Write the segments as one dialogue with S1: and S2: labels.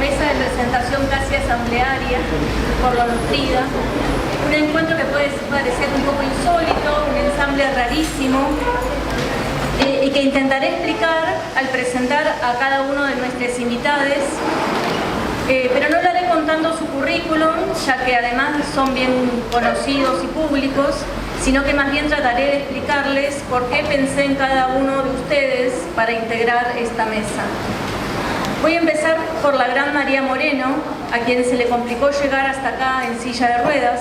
S1: mesa de presentación casi asamblearia, por lo nutrida. Un encuentro que puede parecer un poco insólito, un ensamble rarísimo, y que intentaré explicar al presentar a cada uno de nuestros invitados, pero no lo haré contando su currículum, ya que además son bien conocidos y públicos, sino que más bien trataré de explicarles por qué pensé en cada uno de ustedes para integrar esta mesa. Voy a empezar por la gran María Moreno, a quien se le complicó llegar hasta acá en silla de ruedas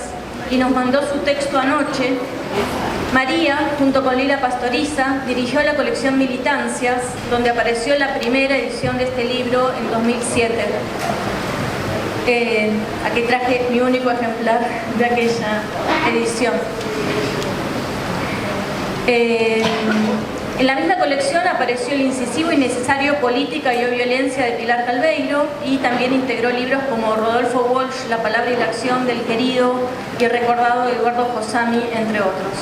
S1: y nos mandó su texto anoche. María, junto con Lila Pastoriza, dirigió la colección Militancias, donde apareció la primera edición de este libro en 2007. Aquí traje mi único ejemplar de aquella edición. En la misma colección apareció el incisivo y necesario Política y o Violencia de Pilar Calveiro, y también integró libros como Rodolfo Walsh, La palabra y la acción del querido y el recordado Eduardo Josami, entre otros.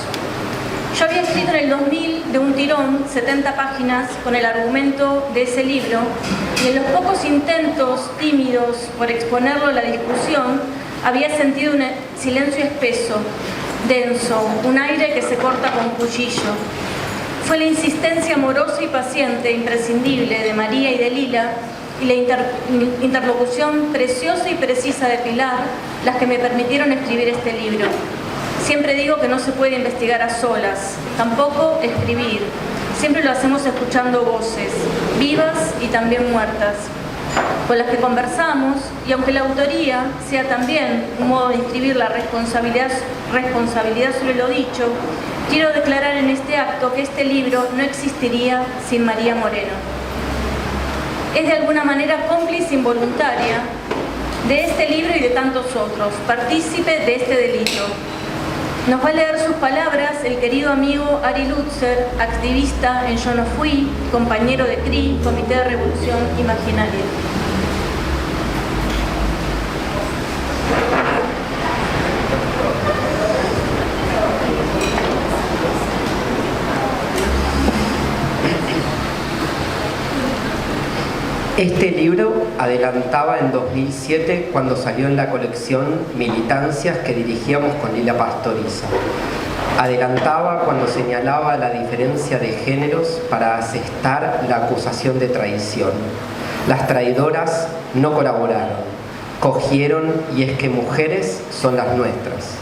S1: Yo había escrito en el 2000 de un tirón 70 páginas con el argumento de ese libro, y en los pocos intentos tímidos por exponerlo a la discusión había sentido un silencio espeso, denso, un aire que se corta con cuchillo. Fue la insistencia amorosa y paciente, imprescindible, de María y de Lila, y la interlocución preciosa y precisa de Pilar, las que me permitieron escribir este libro. Siempre digo que no se puede investigar a solas, tampoco escribir. Siempre lo hacemos escuchando voces, vivas y también muertas, con las que conversamos, y aunque la autoría sea también un modo de inscribir la responsabilidad sobre lo dicho, quiero declarar en este acto que este libro no existiría sin María Moreno. Es de alguna manera cómplice involuntaria de este libro y de tantos otros, partícipe de este delito. Nos va a leer sus palabras el querido amigo Ari Lutzer, activista en Yo no fui, compañero de CRI, Comité de Revolución Imaginaria.
S2: Este libro adelantaba en 2007 cuando salió en la colección Militancias que dirigíamos con Lila Pastoriza. Adelantaba cuando señalaba la diferencia de géneros para asestar la acusación de traición. Las traidoras no colaboraron, cogieron y es que mujeres son las nuestras.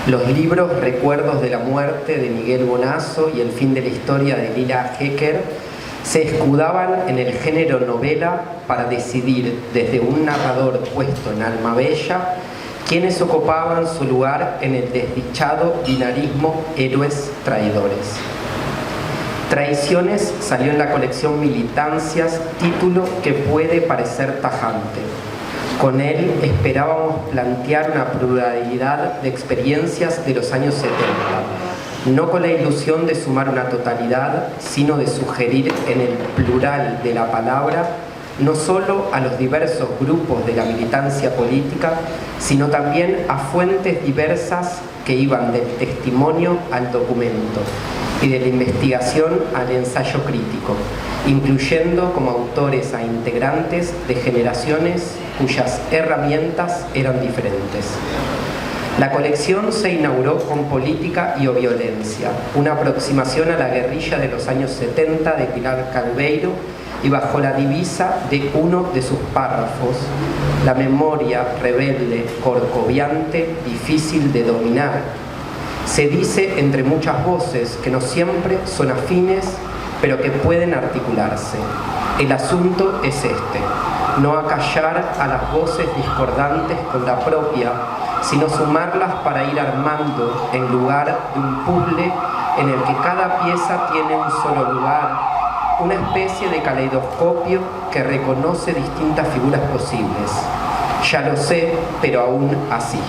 S2: Los libros Recuerdos de la muerte de Miguel Bonazo y El fin de la historia de Lila Hecker se escudaban en el género novela para decidir desde un narrador puesto en alma bella quiénes ocupaban su lugar en el desdichado binarismo héroes traidores. Traiciones salió en la colección Militancias, título que puede parecer tajante. Con él esperábamos plantear una pluralidad de experiencias de los años 70, no con la ilusión de sumar una totalidad, sino de sugerir en el plural de la palabra no solo a los diversos grupos de la militancia política, sino también a fuentes diversas que iban del testimonio al documento y de la investigación al ensayo crítico, incluyendo como autores a integrantes de generaciones cuyas herramientas eran diferentes. La colección se inauguró con Política y o Violencia, una aproximación a la guerrilla de los años 70 de Pilar Calveiro, y bajo la divisa de uno de sus párrafos: la memoria rebelde, corcoviante, difícil de dominar. Se dice entre muchas voces que no siempre son afines, pero que pueden articularse. El asunto es este: no acallar a las voces discordantes con la propia, sino sumarlas para ir armando en lugar de un puzzle en el que cada pieza tiene un solo lugar, una especie de caleidoscopio que reconoce distintas figuras posibles. Ya lo sé, pero aún así.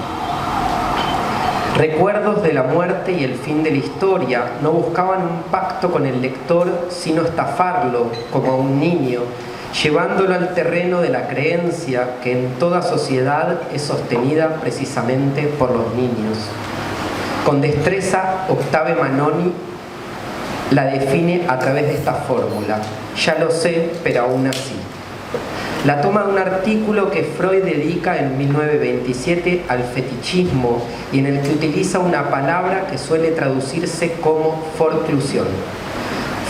S2: Recuerdos de la muerte y el fin de la historia no buscaban un pacto con el lector, sino estafarlo como a un niño, llevándolo al terreno de la creencia que en toda sociedad es sostenida precisamente por los niños. Con destreza, Octave Manoni la define a través de esta fórmula: ya lo sé, pero aún así. La toma de un artículo que Freud dedica en 1927 al fetichismo y en el que utiliza una palabra que suele traducirse como forclusión.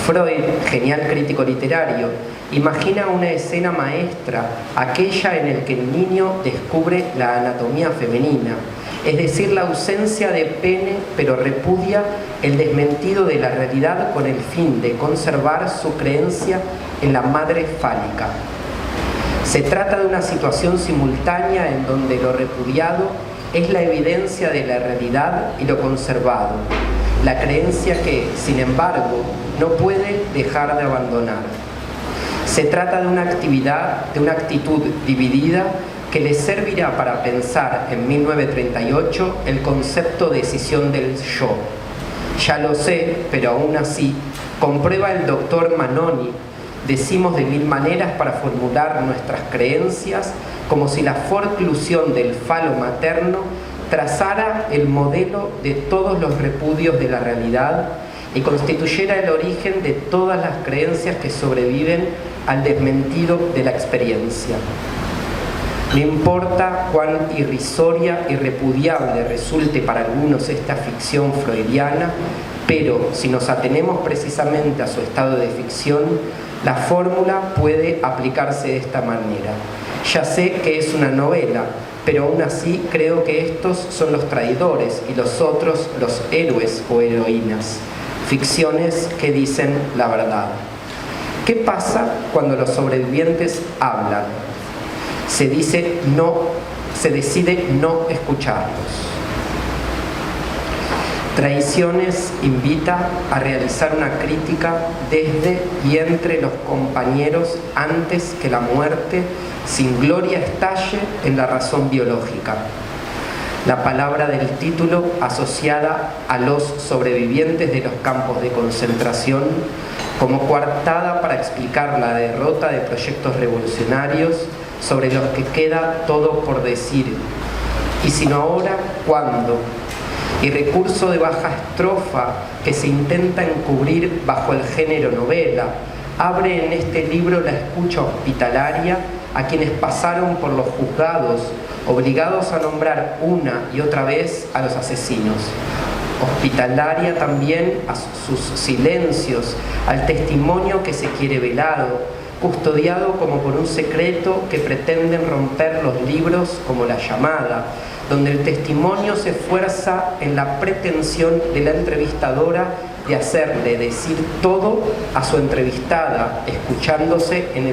S2: Freud, genial crítico literario, imagina una escena maestra, aquella en la que el niño descubre la anatomía femenina, es decir, la ausencia de pene, pero repudia el desmentido de la realidad con el fin de conservar su creencia en la madre fálica. Se trata de una situación simultánea en donde lo repudiado es la evidencia de la realidad y lo conservado, la creencia que, sin embargo, no puede dejar de abandonar. Se trata de una actitud dividida que le servirá para pensar en 1938 el concepto de escisión del yo. Ya lo sé, pero aún así, comprueba el doctor Manoni, decimos de mil maneras para formular nuestras creencias, como si la forclusión del falo materno trazara el modelo de todos los repudios de la realidad y constituyera el origen de todas las creencias que sobreviven al desmentido de la experiencia. No importa cuán irrisoria y repudiable resulte para algunos esta ficción freudiana, pero si nos atenemos precisamente a su estado de ficción, la fórmula puede aplicarse de esta manera. Ya sé que es una novela, pero aún así creo que estos son los traidores y los otros los héroes o heroínas, ficciones que dicen la verdad. ¿Qué pasa cuando los sobrevivientes hablan? Se decide no escucharlos. Traiciones invita a realizar una crítica desde y entre los compañeros antes que la muerte sin gloria estalle en la razón biológica. La palabra del título asociada a los sobrevivientes de los campos de concentración como coartada para explicar la derrota de proyectos revolucionarios sobre los que queda todo por decir. Y si no ahora, ¿cuándo? Y recurso de baja estrofa que se intenta encubrir bajo el género novela, abre en este libro la escucha hospitalaria a quienes pasaron por los juzgados, obligados a nombrar una y otra vez a los asesinos. Hospitalaria también a sus silencios, al testimonio que se quiere velado, custodiado como por un secreto que pretenden romper los libros como La Llamada, donde el testimonio se esfuerza en la pretensión de la entrevistadora de hacerle decir todo a su entrevistada, escudándose en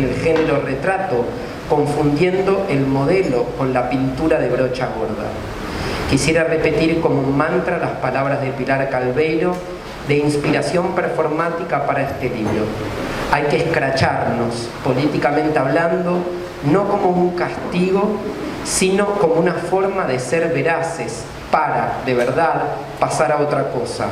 S2: el género retrato, confundiendo el modelo con la pintura de brocha gorda. Quisiera repetir como un mantra las palabras de Pilar Calveiro, de inspiración performática para este libro. Hay que escracharnos, políticamente hablando, no como un castigo, sino como una forma de ser veraces para, de verdad, pasar a otra cosa.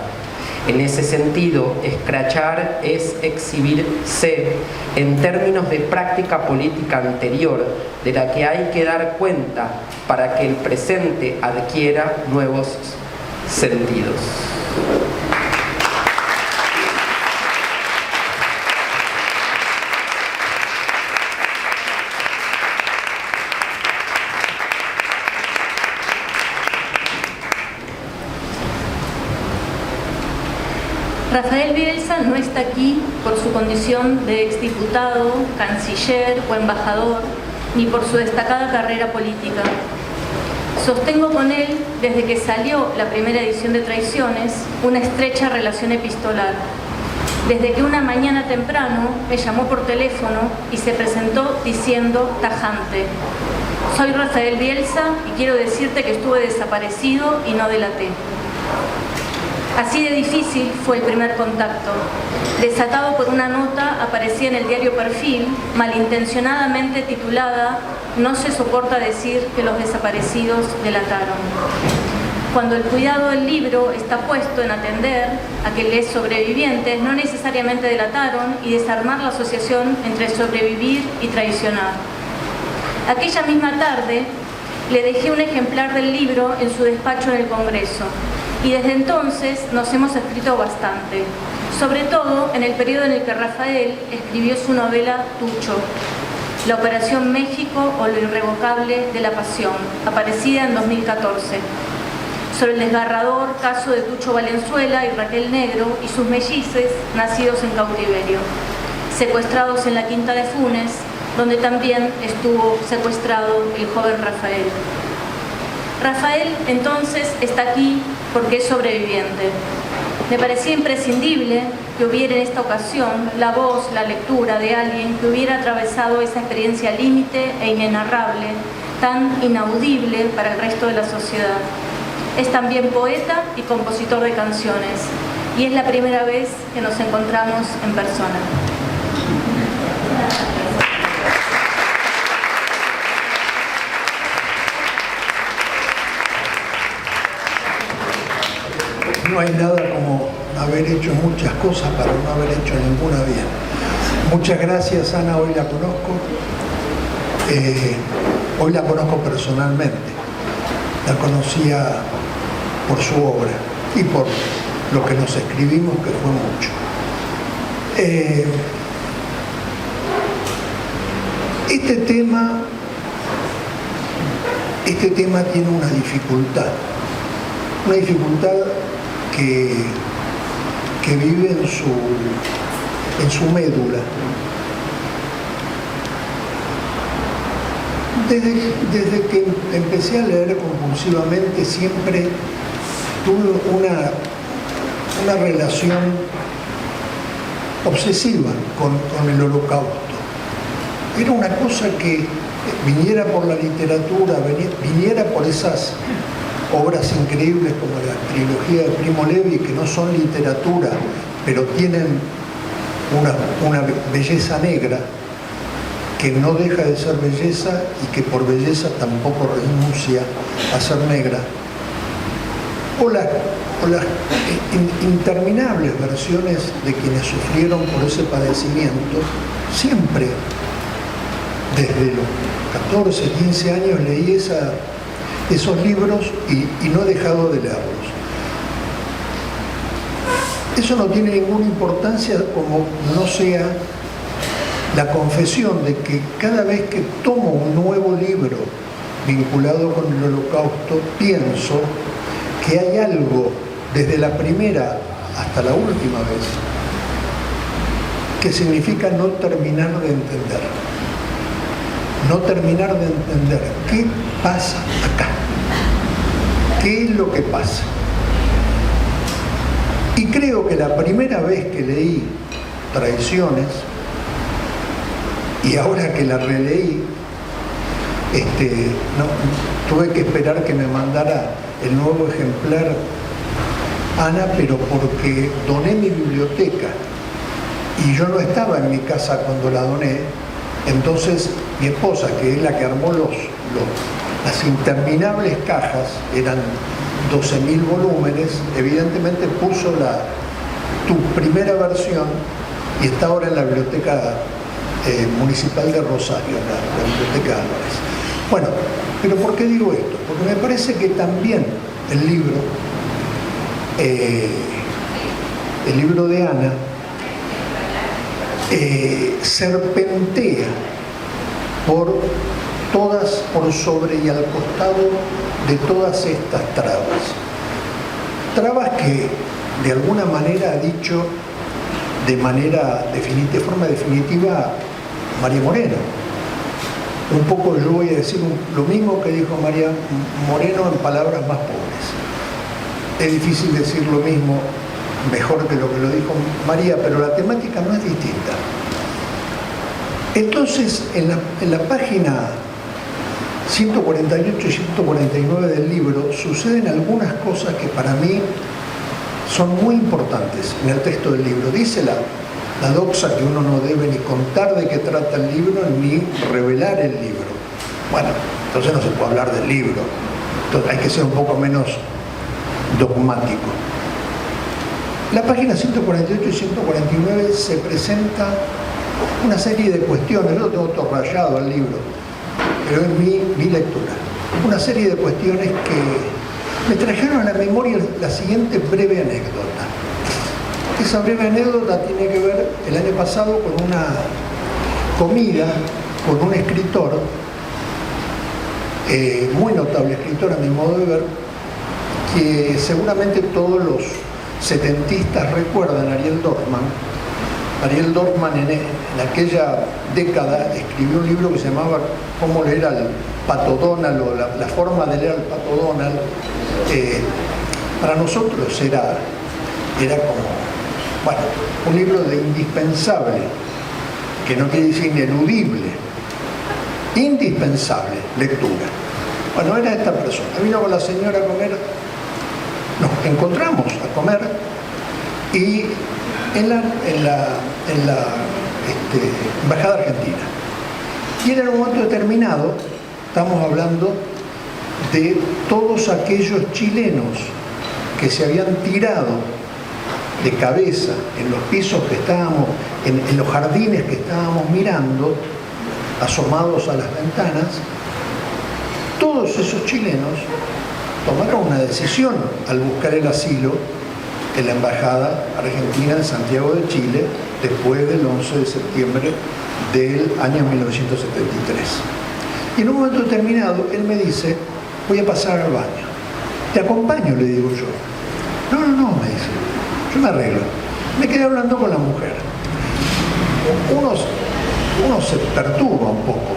S2: En ese sentido, escrachar es exhibirse en términos de práctica política anterior, de la que hay que dar cuenta para que el presente adquiera nuevos sentidos.
S1: Rafael Bielsa no está aquí por su condición de exdiputado, canciller o embajador, ni por su destacada carrera política. Sostengo con él, desde que salió la primera edición de Traiciones, una estrecha relación epistolar. Desde que una mañana temprano me llamó por teléfono y se presentó diciendo tajante: soy Rafael Bielsa y quiero decirte que estuve desaparecido y no delaté. Así de difícil fue el primer contacto. Desatado por una nota, aparecía en el diario Perfil, malintencionadamente titulada «No se soporta decir que los desaparecidos delataron». Cuando el cuidado del libro está puesto en atender a que los sobrevivientes no necesariamente delataron y desarmar la asociación entre sobrevivir y traicionar. Aquella misma tarde le dejé un ejemplar del libro en su despacho en el Congreso. Y desde entonces nos hemos escrito bastante. sobre todo en el periodo en el que Rafael escribió su novela Tucho, La Operación México o lo irrevocable de la pasión, aparecida en 2014, sobre el desgarrador caso de Tucho Valenzuela y Raquel Negro y sus mellices nacidos en cautiverio, secuestrados en la Quinta de Funes, donde también estuvo secuestrado el joven Rafael. Rafael entonces está aquí porque es sobreviviente. Me parecía imprescindible que hubiera en esta ocasión la voz, la lectura de alguien que hubiera atravesado esa experiencia límite e inenarrable, tan inaudible para el resto de la sociedad. Es también poeta y compositor de canciones, y es la primera vez que nos encontramos en persona.
S3: No hay nada como haber hecho muchas cosas para no haber hecho ninguna bien. Muchas gracias, Ana, hoy la conozco. Hoy la conozco personalmente. La conocía por su obra y por lo que nos escribimos, que fue mucho. Este tema tiene una dificultad que vive en su médula. Desde que empecé a leer compulsivamente siempre tuve una relación obsesiva con el Holocausto. Era una cosa que viniera por la literatura, viniera por esas obras increíbles como la trilogía de Primo Levi, que no son literatura, pero tienen una belleza negra que no deja de ser belleza y que por belleza tampoco renuncia a ser negra. O las interminables versiones de quienes sufrieron por ese padecimiento. Siempre, desde los 14, 15 años, leí esos libros y no he dejado de leerlos. Eso no tiene ninguna importancia como no sea la confesión de que cada vez que tomo un nuevo libro vinculado con el Holocausto, pienso que hay algo desde la primera hasta la última vez que significa no terminar de entender. No terminar de entender qué pasa acá. ¿Qué es lo que pasa? Y creo que la primera vez que leí Traiciones, y ahora que la releí, tuve que esperar que me mandara el nuevo ejemplar Ana, pero porque doné mi biblioteca y yo no estaba en mi casa cuando la doné. Entonces mi esposa, que es la que armó las interminables cajas, eran 12.000 volúmenes, evidentemente puso tu primera versión y está ahora en la biblioteca municipal de Rosario, la biblioteca Álvarez. Bueno, pero ¿por qué digo esto? Porque me parece que también el libro de Ana serpentea por sobre y al costado de todas estas trabas. Trabas que de alguna manera ha dicho de forma definitiva María Moreno. Un poco yo voy a decir lo mismo que dijo María Moreno en palabras más pobres. Es difícil decir lo mismo mejor que lo dijo María, pero la temática no es distinta. Entonces, en la página 148 y 149 del libro suceden algunas cosas que para mí son muy importantes en el texto del libro. Dice la doxa que uno no debe ni contar de qué trata el libro ni revelar el libro. Bueno, entonces no se puede hablar del libro. Entonces hay que ser un poco menos dogmático. La página 148 y 149 se presenta una serie de cuestiones. Yo lo tengo todo rayado al libro, pero es mi lectura. Una serie de cuestiones que me trajeron a la memoria la siguiente breve anécdota. Esa breve anécdota tiene que ver el año pasado con una comida con un escritor, muy notable escritor a mi modo de ver, que seguramente todos los setentistas recuerdan, Ariel Dorfman. Ariel Dorfman en aquella década escribió un libro que se llamaba Cómo leer al Pato Donald, o la forma de leer al Pato Donald. Para nosotros era como, bueno, un libro de indispensable, que no quiere decir ineludible, indispensable lectura. Bueno, era esta persona. Vino con la señora a comer, nos encontramos a comer, y en la Embajada Argentina. Y en un momento determinado, estamos hablando de todos aquellos chilenos que se habían tirado de cabeza en los pisos que estábamos, en los jardines que estábamos mirando, asomados a las ventanas. Todos esos chilenos tomaron una decisión al buscar el asilo en la Embajada Argentina en Santiago de Chile después del 11 de septiembre del año 1973. Y en un momento determinado él me dice: voy a pasar al baño. ¿Te acompaño?, le digo yo. No, me dice, yo me arreglo. Me quedé hablando con la mujer. Uno se perturba un poco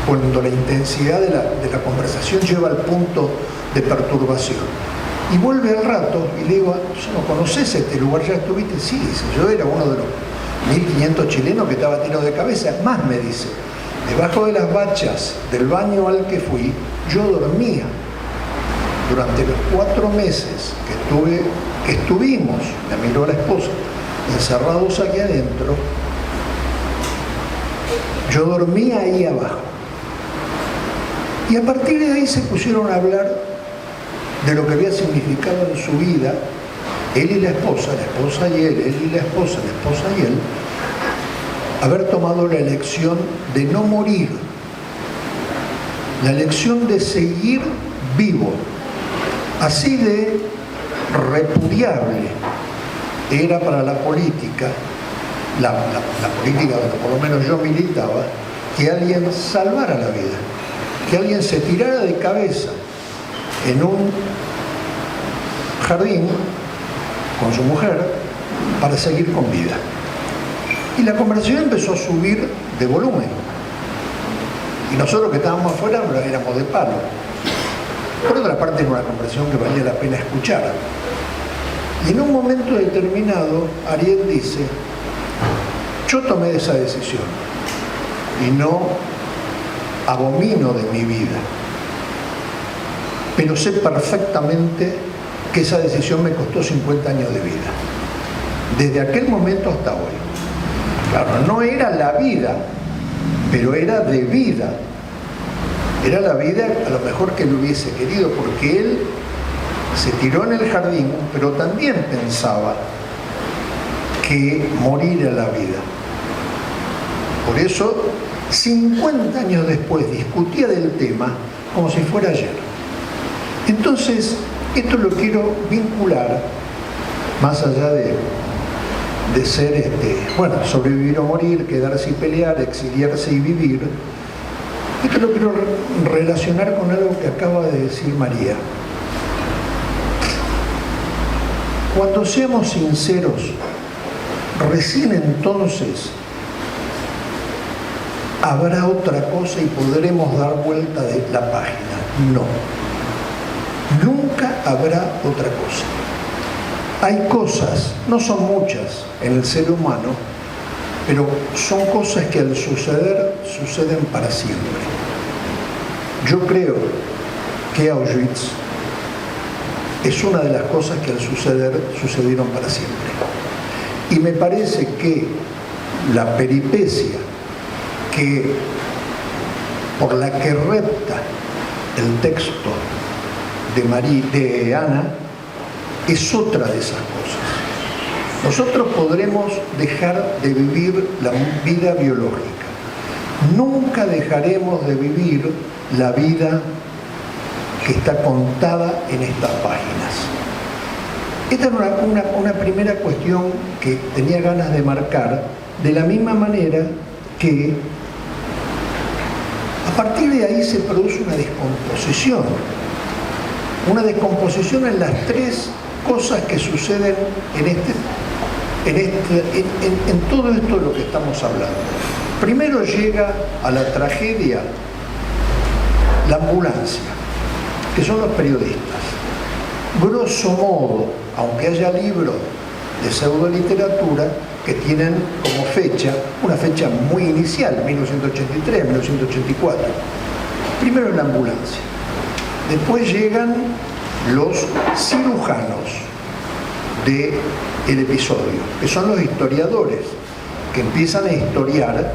S3: cuando la intensidad de la conversación lleva al punto de perturbación. Y vuelve al rato y le digo: ¿no conoces este lugar? ¿Ya estuviste? Sí, dice, yo era uno de los 1500 chilenos que estaba tirado de cabeza. Más, me dice, debajo de las bachas del baño al que fui, yo dormía. Durante los 4 meses que estuvimos, me miró la esposa, encerrados aquí adentro, yo dormía ahí abajo. Y a partir de ahí se pusieron a hablar de lo que había significado en su vida, él y la esposa y él y la esposa y él, haber tomado la elección de no morir, la elección de seguir vivo. Así de repudiable era para la política, la política donde por lo menos yo militaba, que alguien salvara la vida, que alguien se tirara de cabeza en un jardín con su mujer para seguir con vida. Y la conversación empezó a subir de volumen. Y nosotros que estábamos afuera éramos de palo. Por otra parte, era una conversación que valía la pena escuchar. Y en un momento determinado, Ariel dice: yo tomé esa decisión y no abomino de mi vida, pero sé perfectamente que esa decisión me costó 50 años de vida, desde aquel momento hasta hoy. Claro, no era la vida, pero era de vida. Era la vida a lo mejor que él hubiese querido, porque él se tiró en el jardín, pero también pensaba que morir era la vida. Por eso, 50 años después, discutía del tema como si fuera ayer. Entonces, esto lo quiero vincular, más allá de ser, sobrevivir o morir, quedarse y pelear, exiliarse y vivir. Esto lo quiero relacionar con algo que acaba de decir María. Cuando seamos sinceros, recién entonces habrá otra cosa y podremos dar vuelta de la página. No. Nunca habrá otra cosa. Hay cosas, no son muchas en el ser humano, pero son cosas que al suceder, suceden para siempre. Yo creo que Auschwitz es una de las cosas que al suceder, sucedieron para siempre. Y me parece que la peripecia por la que repta el texto de Ana es otra de esas cosas. Nosotros podremos dejar de vivir la vida biológica. Nunca dejaremos de vivir la vida que está contada en estas páginas. Esta es una primera cuestión que tenía ganas de marcar, de la misma manera que a partir de ahí se produce una descomposición en las tres cosas que suceden en todo esto de lo que estamos hablando. Primero llega a la tragedia la ambulancia, que son los periodistas. Grosso modo, aunque haya libros de pseudoliteratura que tienen como fecha, una fecha muy inicial, 1983, 1984. Primero la ambulancia. Después llegan los cirujanos del episodio, que son los historiadores, que empiezan a historiar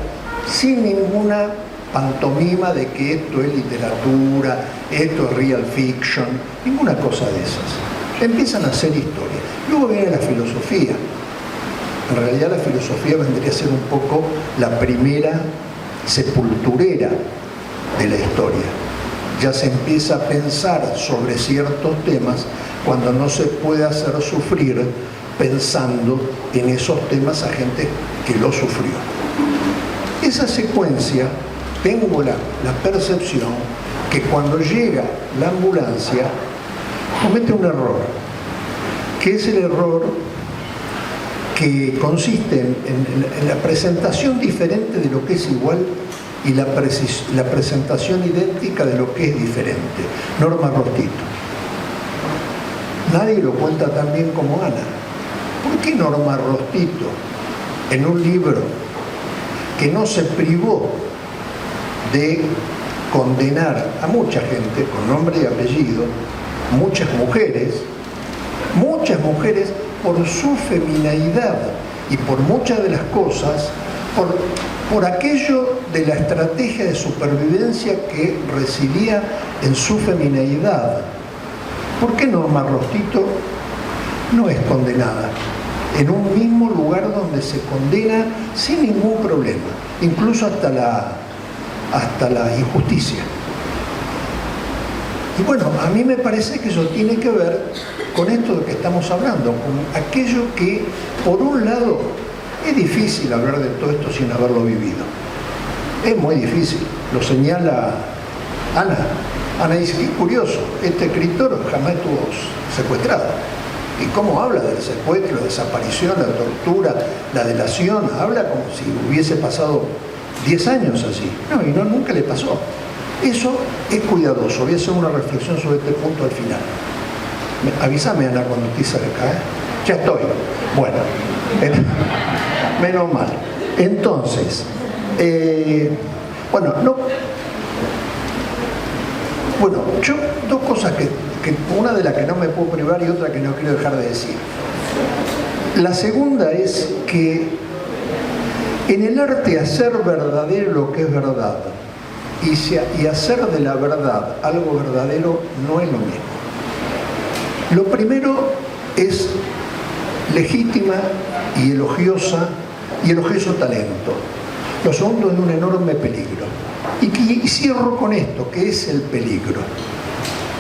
S3: sin ninguna pantomima de que esto es literatura, esto es real fiction, ninguna cosa de esas. Empiezan a hacer historia. Luego viene la filosofía. En realidad la filosofía vendría a ser un poco la primera sepulturera de la historia. Ya se empieza a pensar sobre ciertos temas cuando no se puede hacer sufrir pensando en esos temas a gente que lo sufrió. Esa secuencia, tengo la percepción que cuando llega la ambulancia comete un error, que es el error que consiste en la presentación diferente de lo que es igual y la presentación idéntica de lo que es diferente. Norma Rostito. Nadie lo cuenta tan bien como Ana. ¿Por qué Norma Rostito, en un libro que no se privó de condenar a mucha gente con nombre y apellido, muchas mujeres por su femineidad y por muchas de las cosas, por aquello de la estrategia de supervivencia que residía en su femineidad? ¿Por qué Norma Rostito no es condenada en un mismo lugar donde se condena sin ningún problema, incluso hasta la injusticia? Y bueno, a mí me parece que eso tiene que ver con esto de que estamos hablando, con aquello que, por un lado, es difícil hablar de todo esto sin haberlo vivido. Es muy difícil, lo señala Ana. Ana dice, qué curioso, este escritor jamás estuvo secuestrado. ¿Y cómo habla del secuestro, la desaparición, la tortura, la delación? Habla como si hubiese pasado 10 años así. No, y nunca le pasó. Eso es cuidadoso. Voy a hacer una reflexión sobre este punto al final. Avísame, Ana, cuando estés cerca, ¿eh? Ya estoy. Bueno, menos mal. Entonces, yo dos cosas que una de las que no me puedo privar y otra que no quiero dejar de decir. La segunda es que en el arte hacer verdadero lo que es verdad y hacer de la verdad algo verdadero no es lo mismo. Lo primero es legítima y elogioso talento. Lo segundo es un enorme peligro. Y cierro con esto, que es el peligro.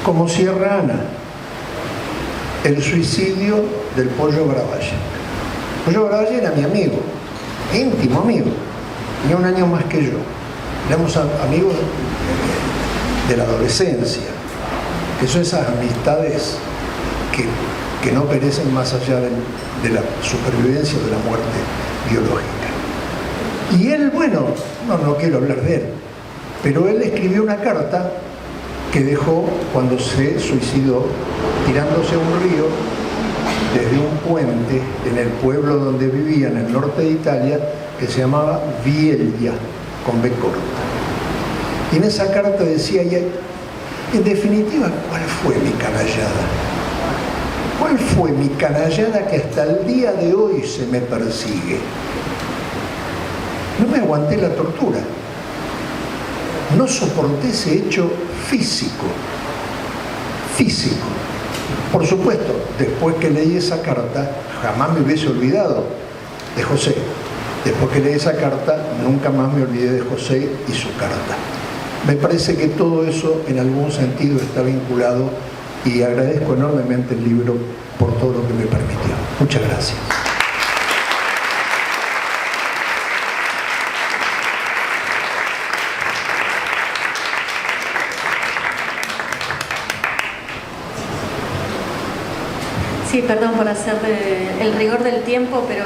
S3: Como cierra Ana, el suicidio del Pollo Bravalle. Pollo Bravalle era mi amigo, íntimo amigo, tenía un año más que yo. Éramos amigos de la adolescencia, que son esas amistades que no perecen más allá de la supervivencia o de la muerte biológica. Y él, bueno, no quiero hablar de él, pero él escribió una carta que dejó cuando se suicidó tirándose a un río desde un puente en el pueblo donde vivía, en el norte de Italia, que se llamaba Vielia, con B corta. Y en esa carta decía, en definitiva, ¿cuál fue mi canallada? ¿Cuál fue mi canallada que hasta el día de hoy se me persigue? No me aguanté la tortura. No soporté ese hecho físico. Por supuesto, después que leí esa carta, jamás me hubiese olvidado de José. Después que leí esa carta, nunca más me olvidé de José y su carta. Me parece que todo eso en algún sentido está vinculado y agradezco enormemente el libro por todo lo que me permitió. Muchas gracias.
S1: Sí, perdón por hacer el rigor del tiempo, pero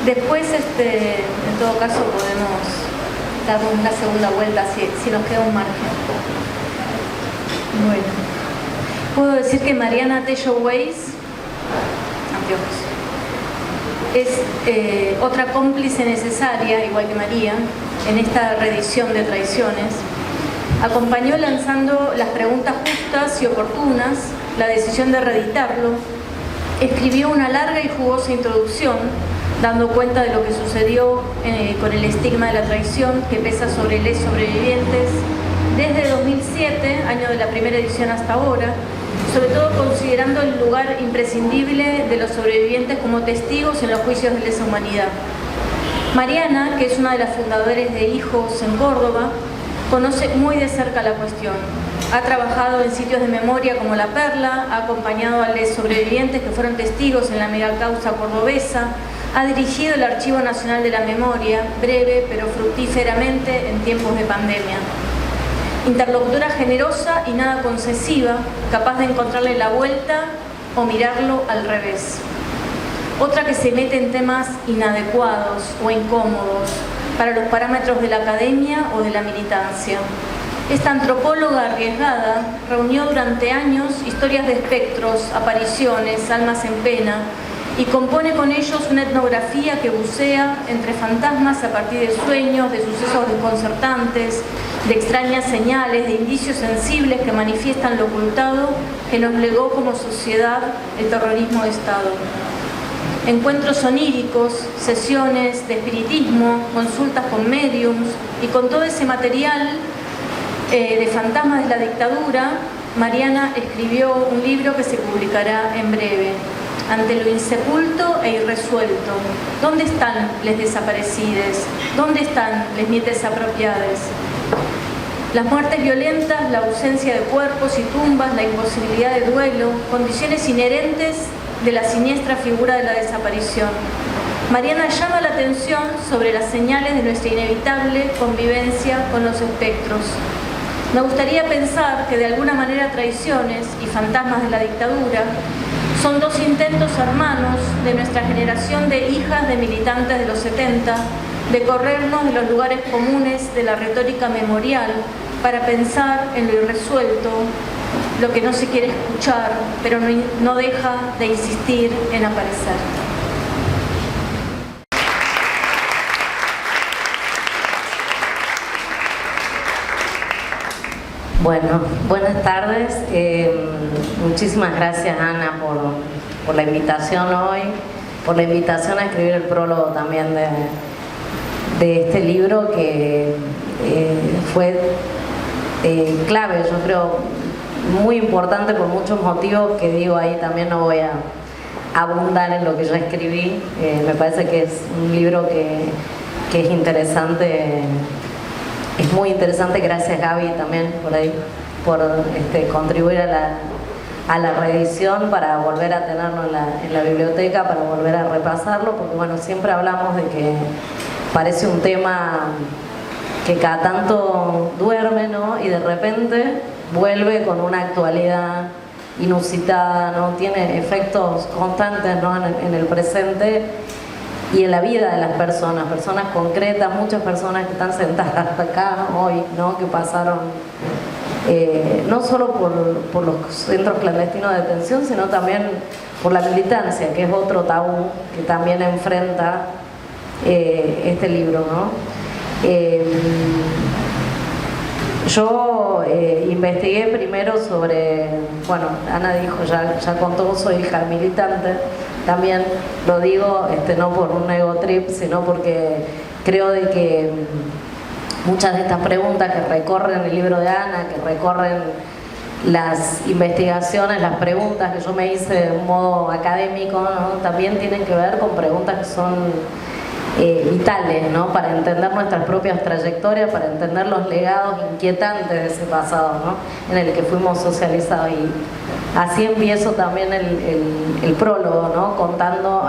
S1: después, en todo caso, podemos dar una segunda vuelta si nos queda un margen. Bueno, puedo decir que Mariana Tello Weiss, es otra cómplice necesaria, igual que María, en esta reedición de Traiciones. Acompañó lanzando las preguntas justas y oportunas, la decisión de reeditarlo, escribió una larga y jugosa introducción, dando cuenta de lo que sucedió con el estigma de la traición que pesa sobre los sobrevivientes desde 2007, año de la primera edición hasta ahora, sobre todo considerando el lugar imprescindible de los sobrevivientes como testigos en los juicios de lesa humanidad. Mariana, que es una de las fundadoras de Hijos en Córdoba, conoce muy de cerca la cuestión. Ha trabajado en sitios de memoria como La Perla, ha acompañado a los sobrevivientes que fueron testigos en la megacausa cordobesa, ha dirigido el Archivo Nacional de la Memoria, breve pero fructíferamente en tiempos de pandemia. Interlocutora generosa y nada concesiva, capaz de encontrarle la vuelta o mirarlo al revés. Otra que se mete en temas inadecuados o incómodos para los parámetros de la academia o de la militancia. Esta antropóloga arriesgada reunió durante años historias de espectros, apariciones, almas en pena y compone con ellos una etnografía que bucea entre fantasmas a partir de sueños, de sucesos desconcertantes, de extrañas señales, de indicios sensibles que manifiestan lo ocultado que nos legó como sociedad el terrorismo de Estado. Encuentros oníricos, sesiones de espiritismo, consultas con médiums y con todo ese material de fantasmas de la dictadura, Mariana escribió un libro que se publicará en breve. Ante lo insepulto e irresuelto, ¿dónde están les desaparecides? ¿Dónde están les nietes apropiades? Las muertes violentas, la ausencia de cuerpos y tumbas, la imposibilidad de duelo, condiciones inherentes de la siniestra figura de la desaparición. Mariana llama la atención sobre las señales de nuestra inevitable convivencia con los espectros. Me gustaría pensar que de alguna manera Traiciones y Fantasmas de la Dictadura son dos intentos hermanos de nuestra generación de hijas de militantes de los 70 de corrernos de los lugares comunes de la retórica memorial para pensar en lo irresuelto, lo que no se quiere escuchar, pero no deja de insistir en aparecer.
S4: Bueno, buenas tardes. Muchísimas gracias, Ana, por la invitación hoy, por la invitación a escribir el prólogo también de este libro que fue clave, yo creo, muy importante por muchos motivos que digo ahí, también no voy a abundar en lo que yo escribí. Me parece que es un libro que es interesante. Es muy interesante, gracias Gaby también por ahí, por contribuir a la reedición para volver a tenerlo en la biblioteca, para volver a repasarlo, porque bueno, siempre hablamos de que parece un tema que cada tanto duerme, ¿no? Y de repente vuelve con una actualidad inusitada, ¿no? Tiene efectos constantes, ¿no? en el presente y en la vida de las personas concretas, muchas personas que están sentadas acá hoy, ¿no? Que pasaron no solo por los centros clandestinos de detención, sino también por la militancia, que es otro tabú que también enfrenta este libro, ¿no? Yo investigué primero sobre, bueno, Ana dijo, ya contó, soy hija militante. También lo digo no por un ego trip, sino porque creo de que muchas de estas preguntas que recorren el libro de Ana, que recorren las investigaciones, las preguntas que yo me hice de un modo académico, ¿no? También tienen que ver con preguntas que son vitales, ¿no? Para entender nuestras propias trayectorias, para entender los legados inquietantes de ese pasado, ¿no? En el que fuimos socializados. así empiezo también el prólogo, ¿no? Cantando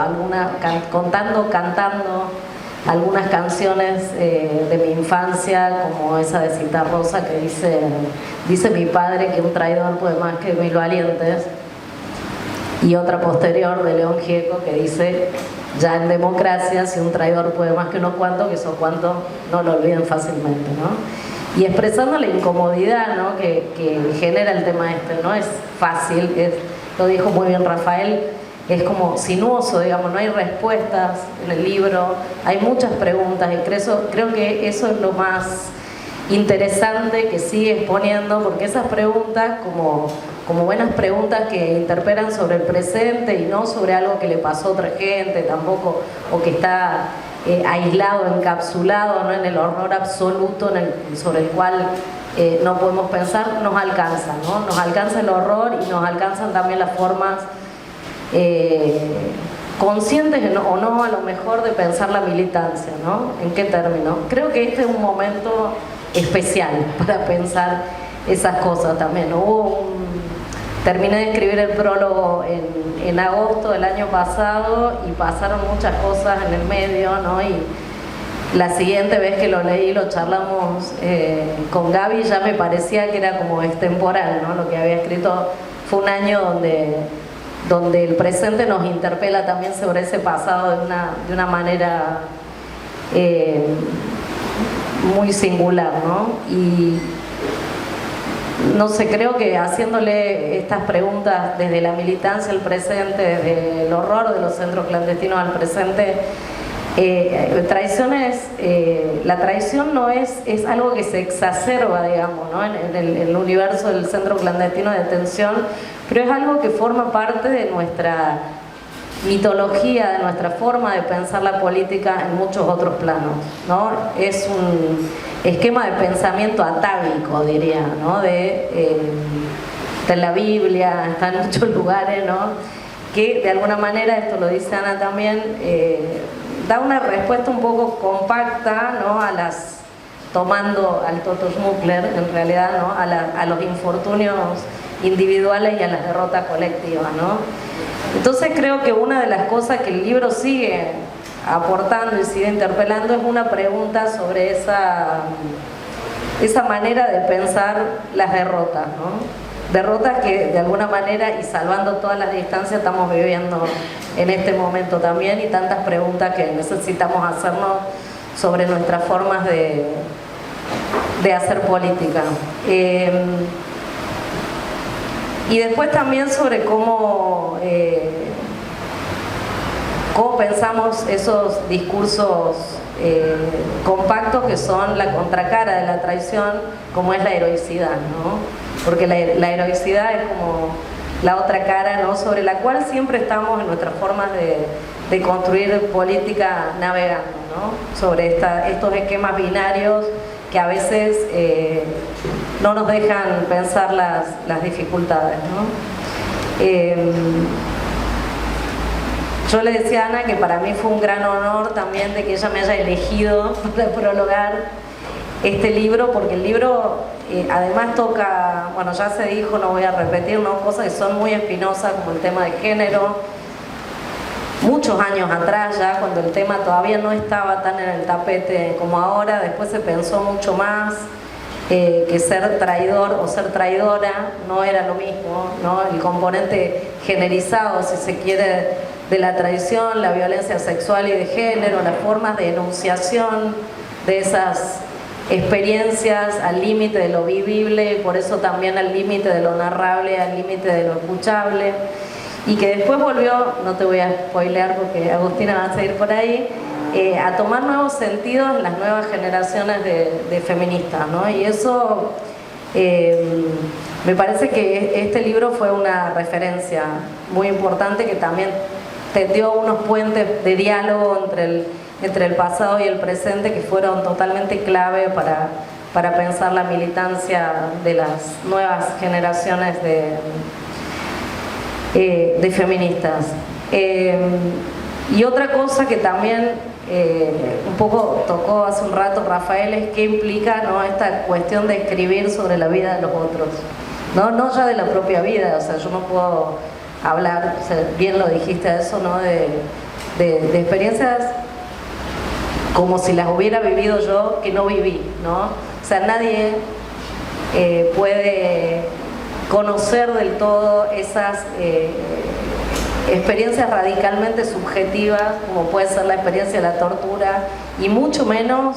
S4: algunas canciones de mi infancia, como esa de Citarrosa que dice mi padre que un traidor puede más que 1000 valientes, y otra posterior de León Gieco que dice, ya en democracia, si un traidor puede más que unos cuantos, que esos cuantos no lo olviden fácilmente, ¿no? Y expresando la incomodidad, ¿no? que genera el tema este, no es fácil, lo dijo muy bien Rafael, es como sinuoso, digamos, no hay respuestas en el libro, hay muchas preguntas, y creo que eso es lo más interesante que sigue exponiendo, porque esas preguntas, como buenas preguntas que interpelan sobre el presente y no sobre algo que le pasó a otra gente tampoco, o que está aislado, encapsulado, ¿no? En el horror absoluto sobre el cual no podemos pensar, nos alcanza, ¿no? Nos alcanza el horror y nos alcanzan también las formas conscientes o no, a lo mejor, de pensar la militancia, ¿no? ¿En qué término? Creo que este es un momento especial para pensar esas cosas también. Terminé de escribir el prólogo en agosto del año pasado y pasaron muchas cosas en el medio, ¿no? Y la siguiente vez que lo leí, lo charlamos con Gaby, ya me parecía que era como extemporal, ¿no? Lo que había escrito fue un año donde el presente nos interpela también sobre ese pasado de una manera muy singular, ¿no? Y no sé, creo que haciéndole estas preguntas desde la militancia al presente, desde el horror de los centros clandestinos al presente, la traición no es algo que se exacerba, digamos, ¿no? en el universo del centro clandestino de detención, pero es algo que forma parte de nuestra mitología, de nuestra forma de pensar la política en muchos otros planos, ¿no? Es un esquema de pensamiento atávico, diría, ¿no? Está en la Biblia, está en muchos lugares, ¿no? Que de alguna manera, esto lo dice Ana también, da una respuesta un poco compacta, ¿no? Tomando al Toto Schmuckler, en realidad, ¿no? A los infortunios individuales y a las derrotas colectivas, ¿no? Entonces creo que una de las cosas que el libro sigue aportando y sigue interpelando es una pregunta sobre esa manera de pensar las derrotas, ¿no? Derrotas que de alguna manera, y salvando todas las distancias, estamos viviendo en este momento también, y tantas preguntas que necesitamos hacernos sobre nuestras formas de hacer política. Y después también sobre cómo pensamos esos discursos compactos que son la contracara de la traición, como es la heroicidad, ¿no? Porque la heroicidad es como la otra cara, ¿no? Sobre la cual siempre estamos en nuestras formas de construir política navegando, ¿no? Sobre estos esquemas binarios que a veces no nos dejan pensar las dificultades, ¿no? Yo le decía a Ana que para mí fue un gran honor también de que ella me haya elegido para prologar este libro, porque el libro además toca, bueno, ya se dijo, no voy a repetir, ¿no? Cosas que son muy espinosas, como el tema de género. Muchos años atrás, ya cuando el tema todavía no estaba tan en el tapete como ahora, después se pensó mucho más que ser traidor o ser traidora no era lo mismo, ¿no? El componente generalizado, si se quiere, de la traición, la violencia sexual y de género, las formas de enunciación de esas experiencias al límite de lo vivible, y por eso también al límite de lo narrable, al límite de lo escuchable, y que después volvió, no te voy a spoilear porque Agustina va a seguir por ahí, a tomar nuevos sentidos en las nuevas generaciones de feministas, ¿no? Y eso me parece que este libro fue una referencia muy importante que también tendió unos puentes de diálogo entre el pasado y el presente que fueron totalmente clave para pensar la militancia de las nuevas generaciones de feministas. Y otra cosa que también un poco tocó hace un rato Rafael es qué implica, ¿no? Esta cuestión de escribir sobre la vida de los otros. no ya de la propia vida, o sea, yo no puedo hablar, o sea, bien lo dijiste eso, ¿no? De experiencias como si las hubiera vivido yo, que no viví, ¿no? O sea, nadie puede conocer del todo esas experiencias radicalmente subjetivas, como puede ser la experiencia de la tortura, y mucho menos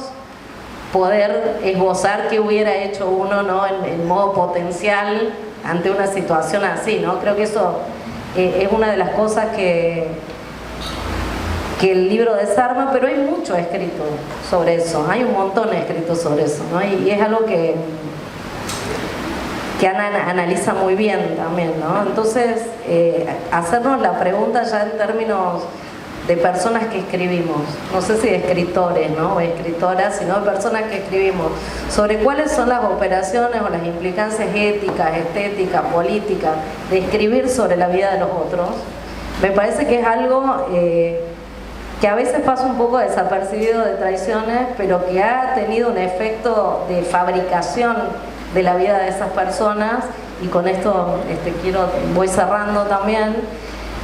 S4: poder esbozar qué hubiera hecho uno, ¿no? en modo potencial ante una situación así, ¿no? Creo que eso es una de las cosas que el libro desarma, pero hay mucho escrito sobre eso, hay un montón escrito sobre eso, ¿no? Y es algo que Ana analiza muy bien también, ¿no? Entonces, hacernos la pregunta ya en términos de personas que escribimos, no sé si de escritores, ¿no? O escritoras, sino de personas que escribimos, sobre cuáles son las operaciones o las implicancias éticas, estéticas, políticas, de escribir sobre la vida de los otros. Me parece que es algo que a veces pasa un poco desapercibido de Traiciones, pero que ha tenido un efecto de fabricación de la vida de esas personas, y con esto voy cerrando también,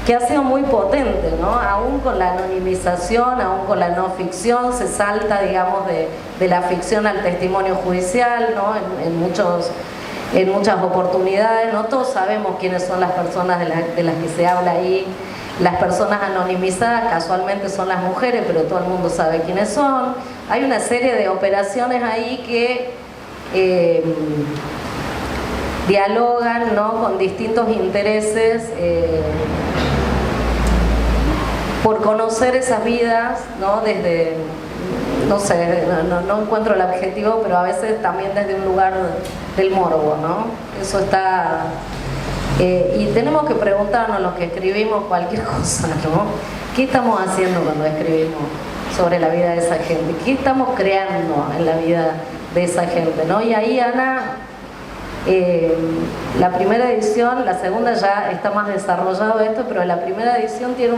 S4: que ha sido muy potente, ¿no? Aún con la anonimización, aún con la no ficción, se salta, digamos, de la ficción al testimonio judicial, ¿no? En muchas oportunidades, no todos sabemos quiénes son las personas de las que se habla ahí. Las personas anonimizadas casualmente son las mujeres, pero todo el mundo sabe quiénes son. Hay una serie de operaciones ahí que dialogan, ¿no? Con distintos intereses por conocer esas vidas, ¿no? Desde, no sé, no encuentro el adjetivo, pero a veces también desde un lugar del morbo, ¿no? Eso está... y tenemos que preguntarnos los que escribimos cualquier cosa, ¿no? ¿Qué estamos haciendo cuando escribimos sobre la vida de esa gente? ¿Qué estamos creando en la vida de esa gente, ¿no? Y ahí, Ana, la primera edición, la segunda ya está más desarrollado esto, pero la primera edición tiene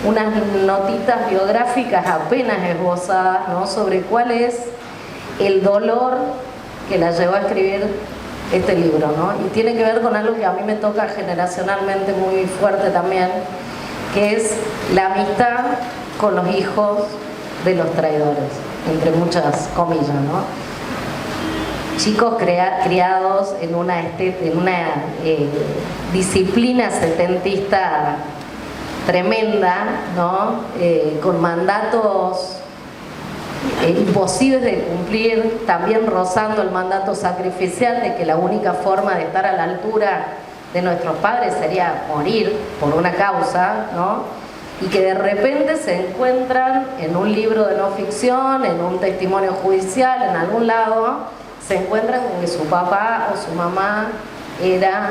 S4: unas notitas biográficas apenas esbozadas, ¿no? Sobre cuál es el dolor que la llevó a escribir este libro, ¿no? Y tiene que ver con algo que a mí me toca generacionalmente muy fuerte también, que es la amistad con los hijos de los traidores, entre muchas comillas, ¿no? Chicos criados en una disciplina setentista tremenda, ¿no? Con mandatos imposibles de cumplir, también rozando el mandato sacrificial de que la única forma de estar a la altura de nuestros padres sería morir por una causa, ¿no? Y que de repente se encuentran en un libro de no ficción, en un testimonio judicial, en algún lado, se encuentran con que su papá o su mamá era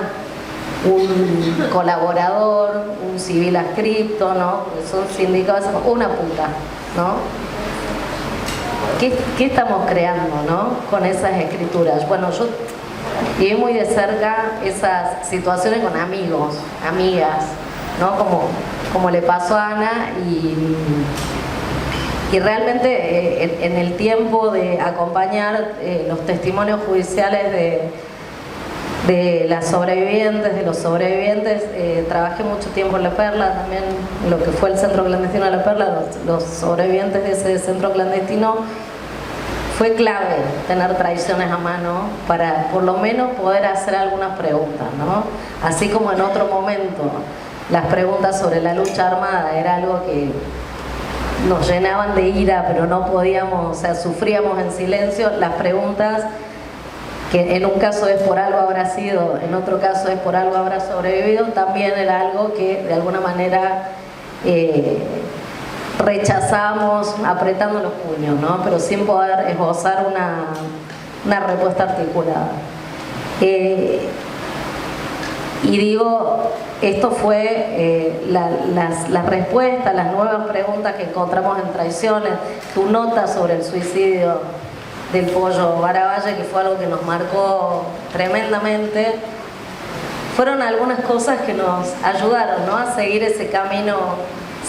S4: un colaborador, un civil adscripto, ¿no? Son sindicados, una puta, ¿no? ¿Qué estamos creando, ¿no? Con esas escrituras? Bueno, yo viví muy de cerca esas situaciones con amigos, amigas, ¿no? Como le pasó a Ana, y realmente en el tiempo de acompañar los testimonios judiciales de las sobrevivientes, de los sobrevivientes, trabajé mucho tiempo en La Perla, también en lo que fue el centro clandestino de La Perla, los sobrevivientes de ese centro clandestino. Fue clave tener Traiciones a mano para por lo menos poder hacer algunas preguntas, ¿no? Así como en otro momento las preguntas sobre la lucha armada era algo que nos llenaban de ira, pero no podíamos, o sea, sufríamos en silencio. Las preguntas, que en un caso es por algo habrá sido, en otro caso es por algo habrá sobrevivido, también era algo que de alguna manera rechazamos apretando los puños, ¿no? Pero sin poder esbozar una respuesta articulada. Y digo, esto fue las respuestas, las nuevas preguntas que encontramos en Traiciones, tu nota sobre el suicidio del Pollo Baravalle, que fue algo que nos marcó tremendamente. Fueron algunas cosas que nos ayudaron, ¿no? A seguir ese camino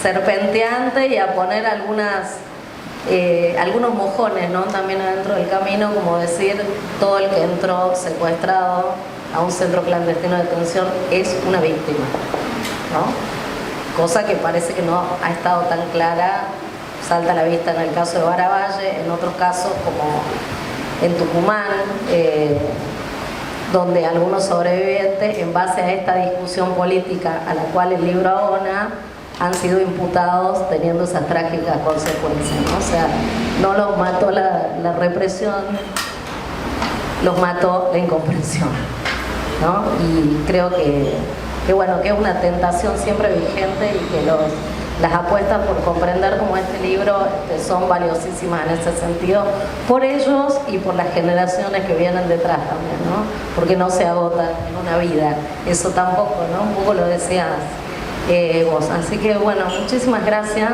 S4: serpenteante y a poner algunos mojones, ¿no? También adentro del camino, como decir, todo el que entró secuestrado a un centro clandestino de detención es una víctima, ¿no? Cosa que parece que no ha estado tan clara, salta a la vista en el caso de Baravalle, en otros casos como en Tucumán, donde algunos sobrevivientes, en base a esta discusión política a la cual el libro abona, han sido imputados teniendo esas trágicas consecuencias, ¿no? O sea, no los mató la represión, los mató la incomprensión, ¿no? Y creo que bueno, que es una tentación siempre vigente y que las apuestas por comprender como este libro son valiosísimas en ese sentido, por ellos y por las generaciones que vienen detrás también, ¿no? Porque no se agotan en una vida, eso tampoco, ¿no? Un poco lo decías vos. Así que bueno, muchísimas gracias,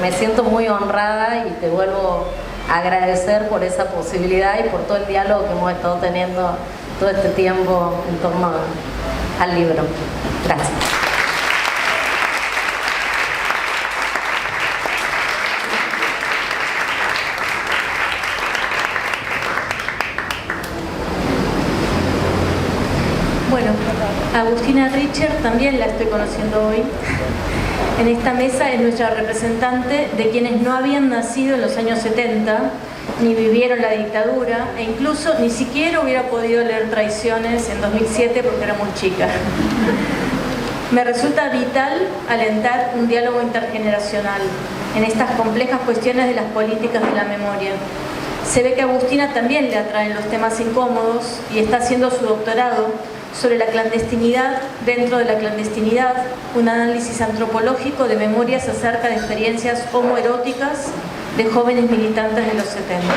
S4: me siento muy honrada y te vuelvo a agradecer por esa posibilidad y por todo el diálogo que hemos estado teniendo todo este tiempo en torno al libro. Gracias.
S1: Bueno, Agustina Richter también la estoy conociendo hoy. En esta mesa es nuestra representante de quienes no habían nacido en los años 70, ni vivieron la dictadura, e incluso ni siquiera hubiera podido leer Traiciones en 2007 porque era muy chica. Me resulta vital alentar un diálogo intergeneracional en estas complejas cuestiones de las políticas de la memoria. Se ve que a Agustina también le atraen los temas incómodos y está haciendo su doctorado sobre la clandestinidad dentro de la clandestinidad, un análisis antropológico de memorias acerca de experiencias homoeróticas de jóvenes militantes de los 70.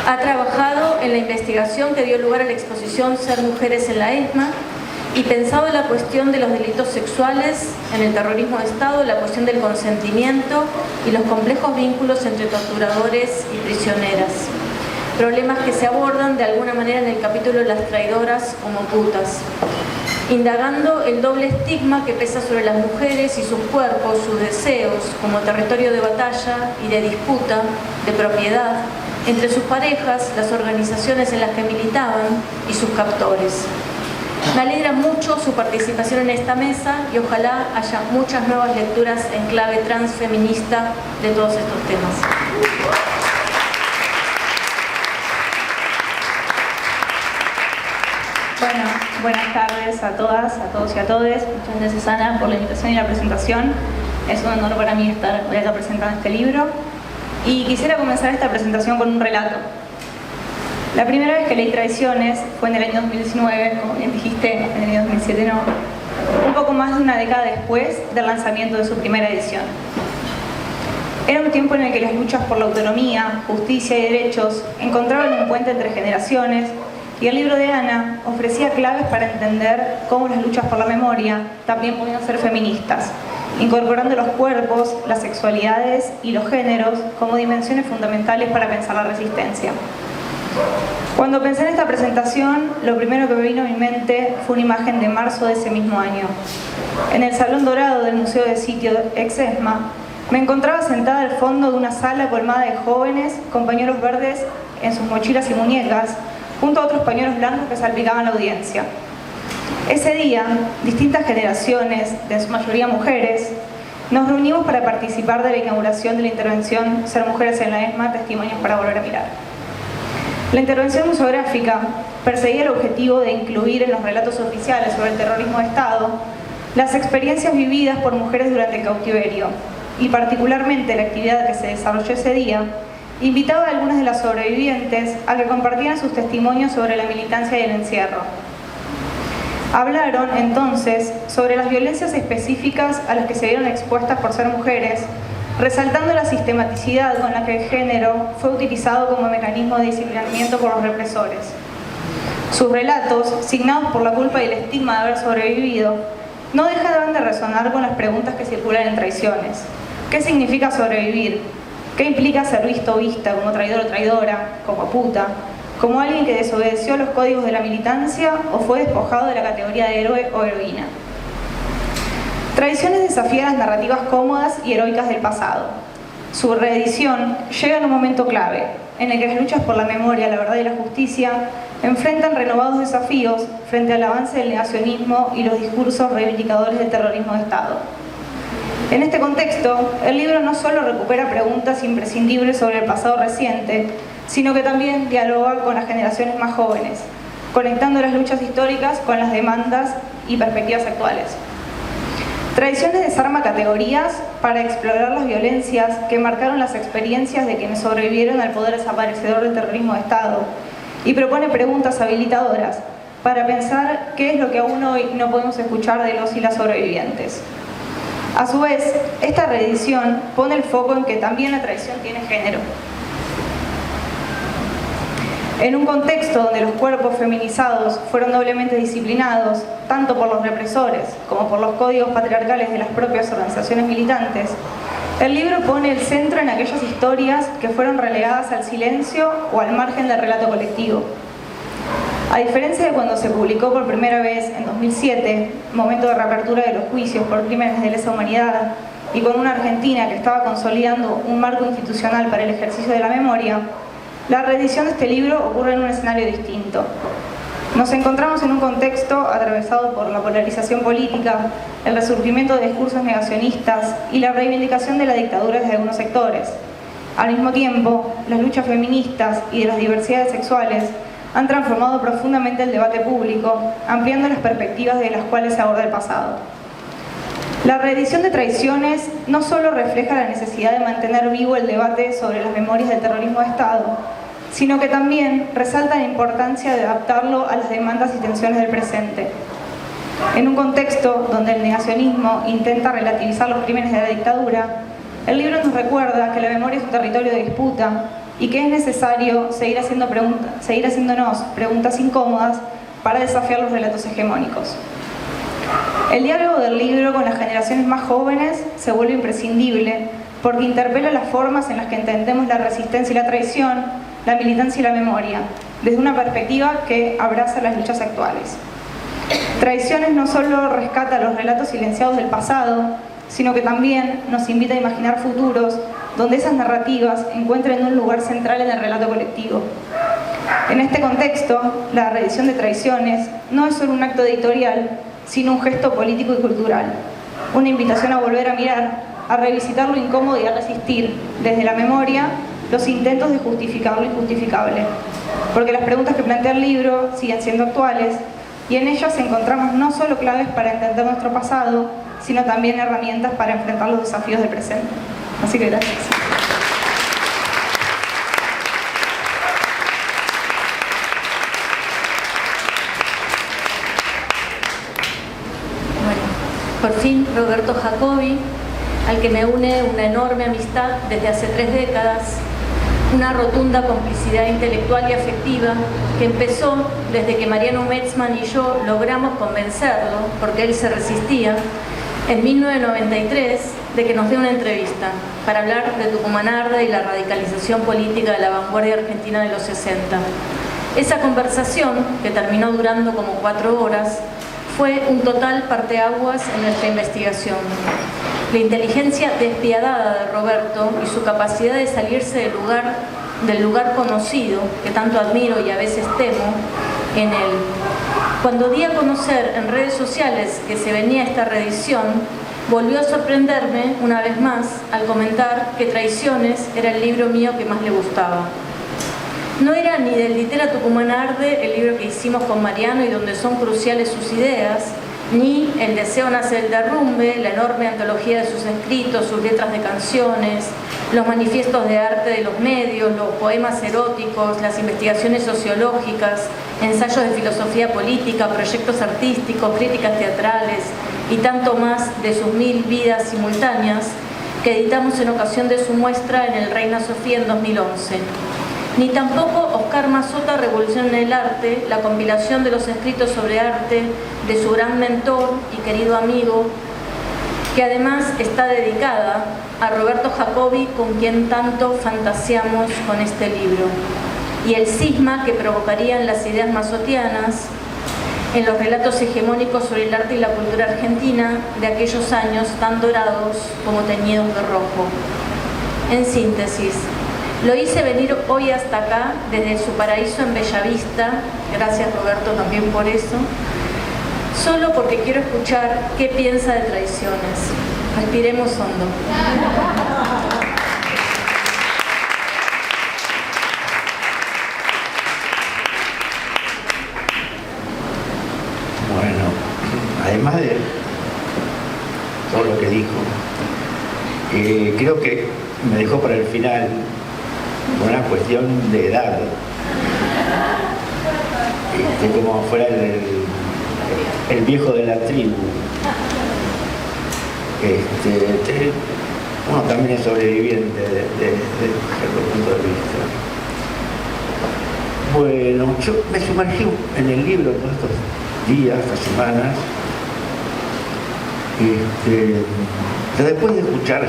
S1: Ha trabajado en la investigación que dio lugar a la exposición Ser Mujeres en la ESMA y pensado en la cuestión de los delitos sexuales en el terrorismo de Estado, la cuestión del consentimiento y los complejos vínculos entre torturadores y prisioneras. Problemas que se abordan de alguna manera en el capítulo Las traidoras como putas, indagando el doble estigma que pesa sobre las mujeres y sus cuerpos, sus deseos, como territorio de batalla y de disputa, de propiedad, entre sus parejas, las organizaciones en las que militaban y sus captores. Me alegra mucho su participación en esta mesa y ojalá haya muchas nuevas lecturas en clave transfeminista de todos estos temas.
S5: Bueno, buenas tardes a todas, a todos y a todes. Muchas gracias, Ana, por la invitación y la presentación. Es un honor para mí estar hoy acá presentando este libro. Y quisiera comenzar esta presentación con un relato. La primera vez que leí Traiciones fue en el año 2019, como bien dijiste, en el año 2007 no, un poco más de una década después del lanzamiento de su primera edición. Era un tiempo en el que las luchas por la autonomía, justicia y derechos encontraban un puente entre generaciones, y el libro de Ana ofrecía claves para entender cómo las luchas por la memoria también podían ser feministas, incorporando los cuerpos, las sexualidades y los géneros como dimensiones fundamentales para pensar la resistencia. Cuando pensé en esta presentación, lo primero que me vino a mi mente fue una imagen de marzo de ese mismo año. En el Salón Dorado del Museo de Sitio ex-ESMA, me encontraba sentada al fondo de una sala colmada de jóvenes con pañuelos verdes en sus mochilas y muñecas, junto a otros pañuelos blancos que salpicaban la audiencia. Ese día, distintas generaciones, de en su mayoría mujeres, nos reunimos para participar de la inauguración de la intervención Ser Mujeres en la ESMA, Testimonios para Volver a Mirar. La intervención museográfica perseguía el objetivo de incluir en los relatos oficiales sobre el terrorismo de Estado las experiencias vividas por mujeres durante el cautiverio, y particularmente la actividad que se desarrolló ese día invitaba a algunas de las sobrevivientes a que compartieran sus testimonios sobre la militancia y el encierro. Hablaron entonces sobre las violencias específicas a las que se vieron expuestas por ser mujeres, resaltando la sistematicidad con la que el género fue utilizado como mecanismo de disciplinamiento por los represores. Sus relatos, signados por la culpa y el estigma de haber sobrevivido, no dejaban de resonar con las preguntas que circulan en Traiciones. ¿Qué significa sobrevivir? ¿Qué implica ser visto o vista como traidor o traidora, como puta, como alguien que desobedeció los códigos de la militancia o fue despojado de la categoría de héroe o heroína? Traiciones desafían las narrativas cómodas y heroicas del pasado. su reedición llega en un momento clave, en el que las luchas por la memoria, la verdad y la justicia enfrentan renovados desafíos frente al avance del negacionismo y los discursos reivindicadores del terrorismo de Estado. En este contexto, el libro no solo recupera preguntas imprescindibles sobre el pasado reciente, sino que también dialoga con las generaciones más jóvenes, conectando las luchas históricas con las demandas y perspectivas actuales. Tradiciones desarma categorías para explorar las violencias que marcaron las experiencias de quienes sobrevivieron al poder desaparecedor del terrorismo de Estado y propone preguntas habilitadoras para pensar qué es lo que aún hoy no podemos escuchar de los y las sobrevivientes. A su vez, esta reedición pone el foco en que también la tradición tiene género. En un contexto donde los cuerpos feminizados fueron doblemente disciplinados, tanto por los represores como por los códigos patriarcales de las propias organizaciones militantes, el libro pone el centro en aquellas historias que fueron relegadas al silencio o al margen del relato colectivo. A diferencia de cuando se publicó por primera vez en 2007, momento de reapertura de los juicios por crímenes de lesa humanidad, y con una Argentina que estaba consolidando un marco institucional para el ejercicio de la memoria, la reedición de este libro ocurre en un escenario distinto. Nos encontramos en un contexto atravesado por la polarización política, el resurgimiento de discursos negacionistas y la reivindicación de la dictadura desde algunos sectores. Al mismo tiempo, las luchas feministas y de las diversidades sexuales han transformado profundamente el debate público, ampliando las perspectivas de las cuales se aborda el pasado. La reedición de Traiciones no solo refleja la necesidad de mantener vivo el debate sobre las memorias del terrorismo de Estado, sino que también resalta la importancia de adaptarlo a las demandas y tensiones del presente. En un contexto donde el negacionismo intenta relativizar los crímenes de la dictadura, el libro nos recuerda que la memoria es un territorio de disputa y que es necesario seguir haciéndonos preguntas incómodas para desafiar los relatos hegemónicos. El diálogo del libro con las generaciones más jóvenes se vuelve imprescindible porque interpela las formas en las que entendemos la resistencia y la traición, la militancia y la memoria, desde una perspectiva que abraza las luchas actuales. Traiciones no solo rescata los relatos silenciados del pasado, sino que también nos invita a imaginar futuros donde esas narrativas encuentren un lugar central en el relato colectivo. En este contexto, la reedición de Traiciones no es solo un acto editorial, sino un gesto político y cultural, una invitación a volver a mirar, a revisitar lo incómodo y a resistir, desde la memoria, los intentos de justificar lo injustificable. Porque las preguntas que plantea el libro siguen siendo actuales y en ellas encontramos no solo claves para entender nuestro pasado, sino también herramientas para enfrentar los desafíos del presente. Así que gracias.
S1: Por fin, Roberto Jacobi, al que me une una enorme amistad desde hace 3 décadas, una rotunda complicidad intelectual y afectiva que empezó desde que Mariano Metzman y yo logramos convencerlo, porque él se resistía, en 1993, de que nos dé una entrevista para hablar de Tucumán Arde y la radicalización política de la vanguardia argentina de los 60. Esa conversación, que terminó durando como 4 horas, fue un total parteaguas en nuestra investigación. La inteligencia despiadada de Roberto y su capacidad de salirse del lugar conocido, que tanto admiro y a veces temo, en él. Cuando di a conocer en redes sociales que se venía esta reedición, volvió a sorprenderme una vez más al comentar que Traiciones era el libro mío que más le gustaba. No era ni del Litera Tucumán Arde, el libro que hicimos con Mariano y donde son cruciales sus ideas, ni El deseo nace del derrumbe, la enorme antología de sus escritos, sus letras de canciones, los manifiestos de arte de los medios, los poemas eróticos, las investigaciones sociológicas, ensayos de filosofía política, proyectos artísticos, críticas teatrales y tanto más de sus 1000 vidas simultáneas que editamos en ocasión de su muestra en el Reina Sofía en 2011. Ni tampoco Oscar Mazota, Revolución en el Arte, la compilación de los escritos sobre arte de su gran mentor y querido amigo, que además está dedicada a Roberto Jacobi, con quien tanto fantaseamos con este libro, y el cisma que provocarían las ideas mazotianas en los relatos hegemónicos sobre el arte y la cultura argentina de aquellos años tan dorados como teñidos de rojo. En síntesis, lo hice venir hoy hasta acá, desde su paraíso en Bellavista, gracias Roberto también por eso, solo porque quiero escuchar qué piensa de Traiciones. Respiremos hondo.
S6: Bueno, además de todo lo que dijo, creo que me dejó para el final una cuestión de edad, como fuera el viejo de la tribu. Uno también es sobreviviente desde cierto punto de vista. Bueno, yo me sumergí en el libro todos estos días, estas semanas, después de escuchar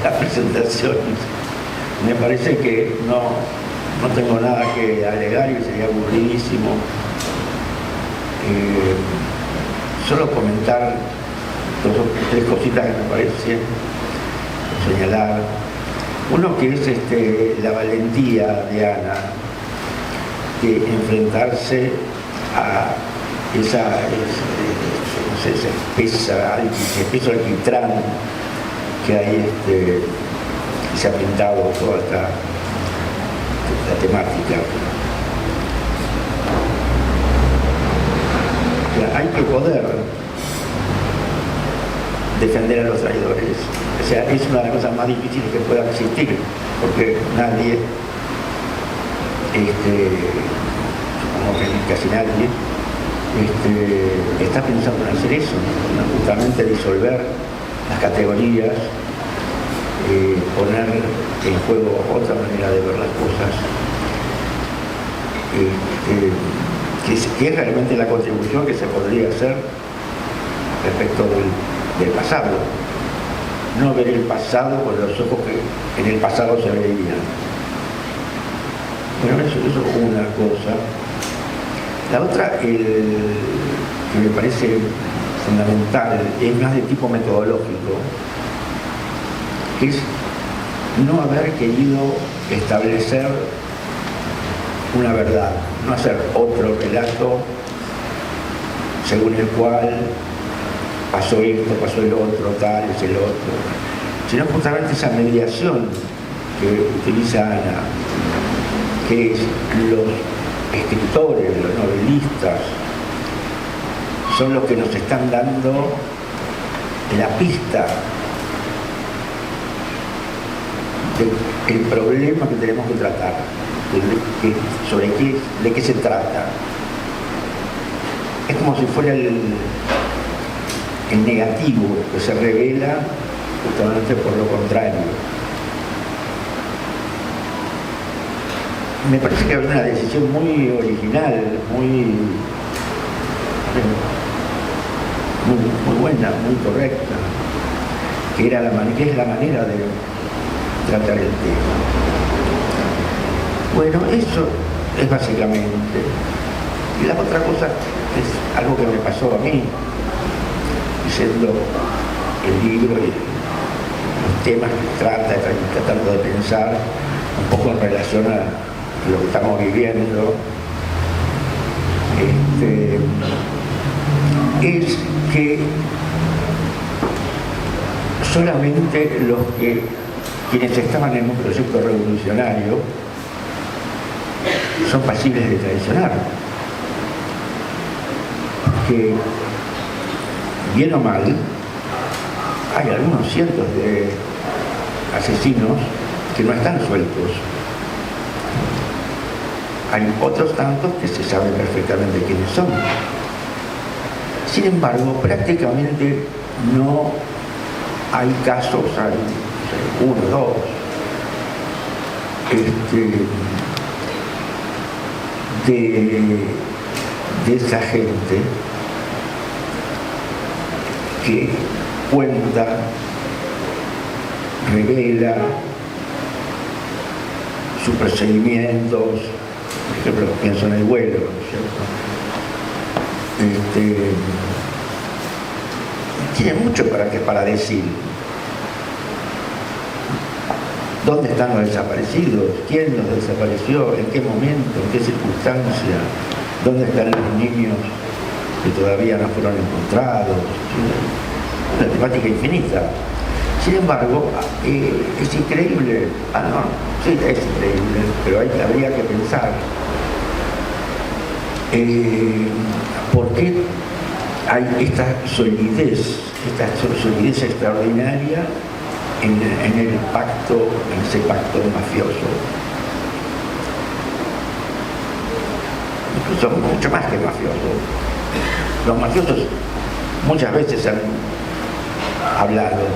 S6: la presentación, me parece que no tengo nada que alegar y sería aburridísimo. Solo comentar tres cositas que me parecen señalar. Uno que es la valentía de Ana de enfrentarse a ese espeso alquitrán que hay, se ha pintado toda esta temática. Hay que poder defender a los traidores. O sea, es una de las cosas más difíciles que pueda existir, porque nadie, supongo que casi nadie, está pensando en hacer eso, ¿no? Justamente disolver las categorías, poner en juego otra manera de ver las cosas, que es realmente la contribución que se podría hacer respecto del pasado. No ver el pasado con los ojos que en el pasado se veían. Bueno, eso es una cosa. La otra, que me parece fundamental, es más de tipo metodológico, es no haber querido establecer una verdad, no hacer otro relato según el cual pasó esto, pasó el otro, tal, es el otro, sino justamente esa mediación que utiliza Ana, que es los escritores, los novelistas, son los que nos están dando la pista del problema que tenemos que tratar, de qué se trata. Es como si fuera el negativo que se revela justamente por lo contrario. Me parece que había una decisión muy original, muy buena, muy correcta, que es la manera de tratar el tema. Bueno, eso es básicamente. Y la otra cosa es algo que me pasó a mí, leyendo el libro y los temas que tratando de pensar un poco en relación a lo que estamos viviendo. Es que solamente quienes estaban en un proyecto revolucionario son pasibles de traicionar. Que, bien o mal, hay algunos cientos de asesinos que no están sueltos. Hay otros tantos que se sabe perfectamente quiénes son. Sin embargo, prácticamente no hay casos, hay uno, dos, de esa gente que cuenta, revela sus procedimientos. Por ejemplo, pienso en el vuelo, ¿cierto? Tiene mucho para decir. ¿Dónde están los desaparecidos? ¿Quién los desapareció? ¿En qué momento? ¿En qué circunstancia? ¿Dónde están los niños que todavía no fueron encontrados? Una temática infinita. Sin embargo, es increíble, sí, es increíble, pero habría que pensar por qué hay esta solidez extraordinaria en ese pacto mafioso. Incluso mucho más que mafioso. Los mafiosos muchas veces han hablado.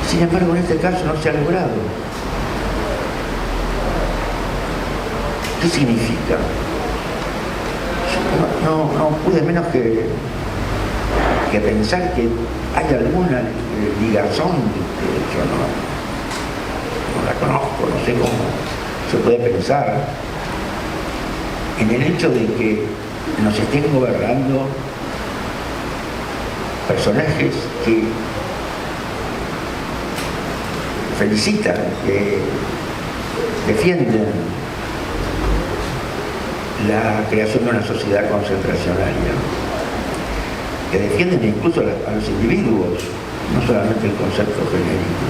S6: Sin embargo, en este caso no se ha logrado. ¿Qué significa? No pude menos que pensar que hay alguna ligazón que yo no la conozco, no sé cómo se puede pensar en el hecho de que nos estén gobernando personajes que felicitan, que defienden la creación de una sociedad concentracionaria, que defienden incluso a los individuos, no solamente el concepto genérico.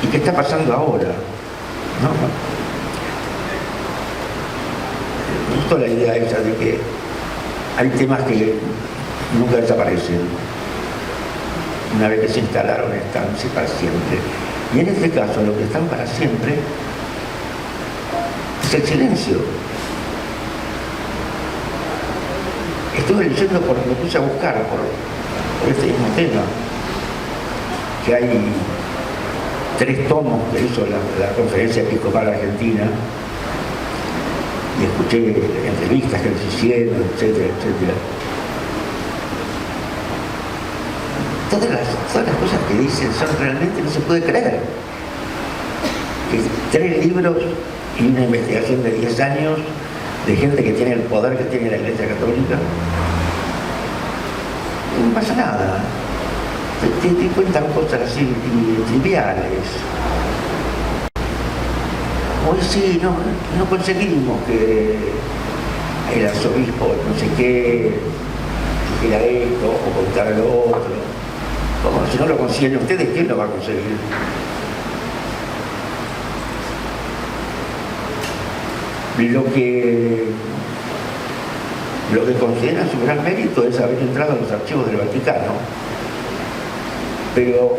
S6: ¿Y qué está pasando ahora? ¿No? Me gustó la idea esa de que hay temas que nunca desaparecen. Una vez que se instalaron, están para siempre. Y en este caso, lo que están para siempre es el silencio. Estuve leyendo, me puse a buscar por este mismo tema, que hay 3 tomos que hizo la Conferencia Episcopal Argentina, y escuché entrevistas que les hicieron, etcétera, etcétera. Todas las cosas que dicen son realmente, no se puede creer. Que 3 libros y una investigación de 10 años de gente que tiene el poder que tiene la Iglesia Católica, y no pasa nada. Te cuentan cosas así triviales. Hoy sí, no conseguimos que el arzobispo no sé qué dijera esto o contara lo otro. Como si no lo consiguen ustedes, ¿quién lo va a conseguir? Lo que considera su gran mérito es haber entrado a los archivos del Vaticano, pero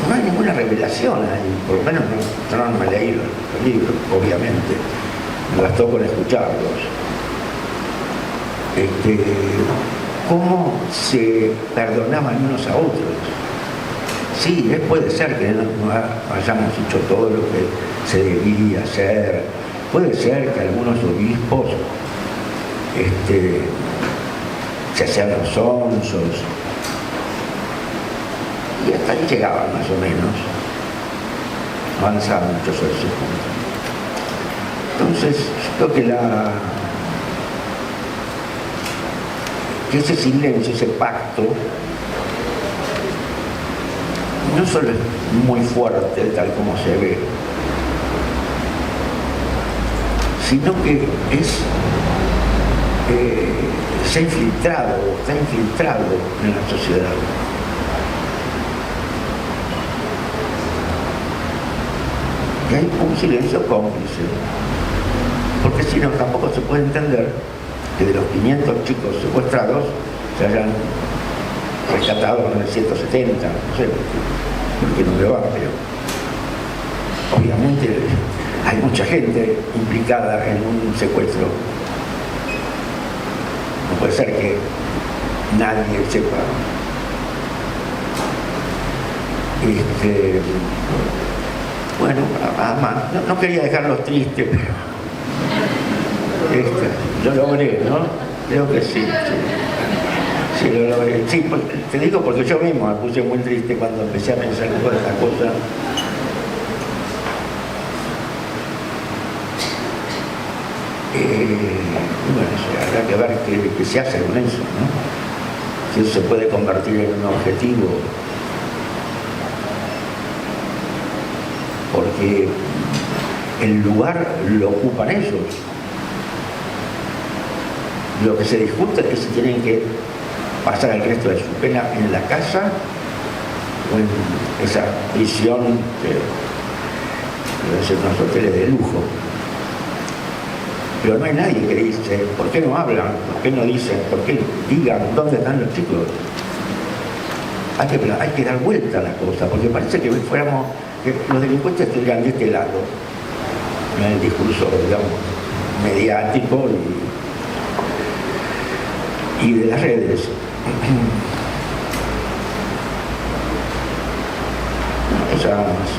S6: no hay ninguna revelación ahí, por lo menos yo no me leí los libros, obviamente, me bastó con escucharlos. ¿Cómo se perdonaban unos a otros? Sí, puede ser que no hayamos hecho todo lo que se debía hacer, puede ser que algunos obispos se hacían los sonsos, y hasta ahí llegaban más o menos, no avanzaban mucho sobre ese punto. Entonces, yo creo que ese silencio, ese pacto, no solo es muy fuerte, tal como se ve, sino que se ha infiltrado, está infiltrado en la sociedad. Y hay un silencio cómplice, porque si no, tampoco se puede entender que de los 500 chicos secuestrados se hayan rescatado en el 170, no sé, porque no me va, pero obviamente hay mucha gente implicada en un secuestro. No puede ser que nadie sepa. Bueno, nada más. No quería dejarlos tristes, pero lo logré, ¿no? Creo que sí. Sí, lo logré. Sí, te digo porque yo mismo me puse muy triste cuando empecé a pensar en toda esta cosa. Bueno, habrá que ver qué se hace con eso, ¿no? que eso se puede convertir en un objetivo, porque el lugar lo ocupan ellos. Lo que se discute es que si tienen que pasar el resto de su pena en la casa o en esa prisión que debe ser unos hoteles de lujo. Pero no hay nadie que dice, ¿por qué no hablan? ¿Por qué no dicen? ¿Por qué digan dónde están los chicos? Hay que dar vuelta a la cosa, porque parece que fuéramos, que los delincuentes estuvieran de este lado, en el discurso, digamos, mediático y de las redes. Eso nada más.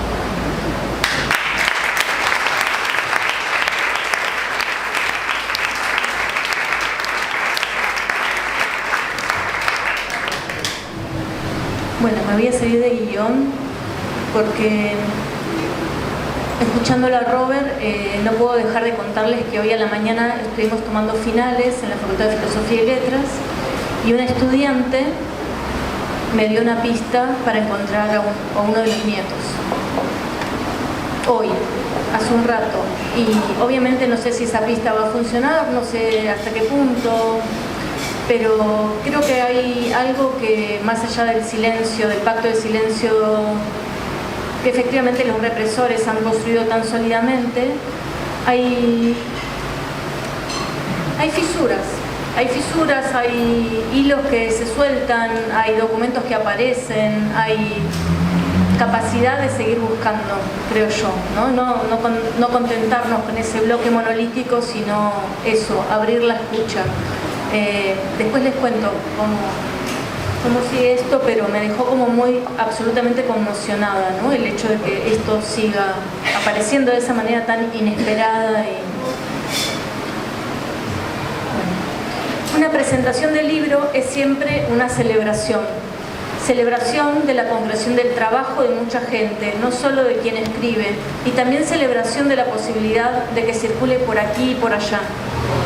S1: Bueno, me voy a seguir de guión porque escuchándola a Robert no puedo dejar de contarles que hoy a la mañana estuvimos tomando finales en la Facultad de Filosofía y Letras y una estudiante me dio una pista para encontrar a uno de los nietos. Hoy, hace un rato. Y obviamente no sé si esa pista va a funcionar, no sé hasta qué punto, pero creo que hay algo que más allá del silencio, del pacto de silencio que efectivamente los represores han construido tan sólidamente, hay fisuras, hay hilos que se sueltan, hay documentos que aparecen, hay capacidad de seguir buscando, creo yo, no contentarnos con ese bloque monolítico, sino eso, abrir la escucha. Después les cuento cómo sigue esto, pero me dejó como muy absolutamente conmocionada, ¿no? El hecho de que esto siga apareciendo de esa manera tan inesperada. Una presentación del libro es siempre una celebración de la concreción del trabajo de mucha gente, no solo de quien escribe, y también celebración de la posibilidad de que circule por aquí y por allá,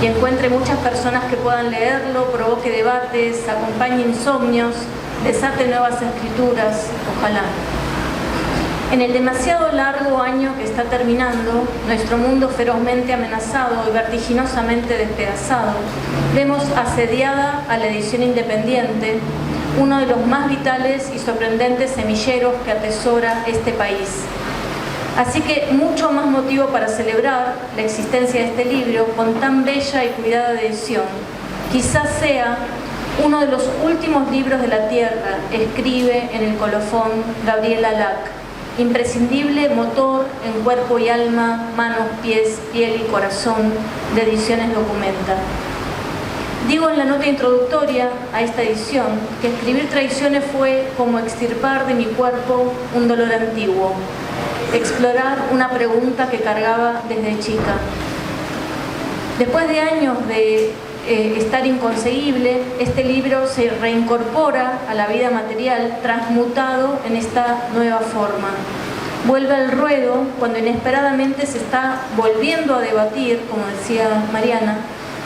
S1: y encuentre muchas personas que puedan leerlo, provoque debates, acompañe insomnios, desate nuevas escrituras, ojalá. En el demasiado largo año que está terminando, nuestro mundo ferozmente amenazado y vertiginosamente despedazado, vemos asediada a la edición independiente, uno de los más vitales y sorprendentes semilleros que atesora este país. Así que mucho más motivo para celebrar la existencia de este libro con tan bella y cuidada edición. Quizás sea uno de los últimos libros de la tierra, escribe en el colofón Gabriela Lack. Imprescindible motor en cuerpo y alma, manos, pies, piel y corazón de Ediciones Documenta. Digo en la nota introductoria a esta edición que escribir Traiciones fue como extirpar de mi cuerpo un dolor antiguo, explorar una pregunta que cargaba desde chica. Después de años de estar inconseguible, este libro se reincorpora a la vida material, transmutado en esta nueva forma. Vuelve al ruedo cuando inesperadamente se está volviendo a debatir, como decía Mariana,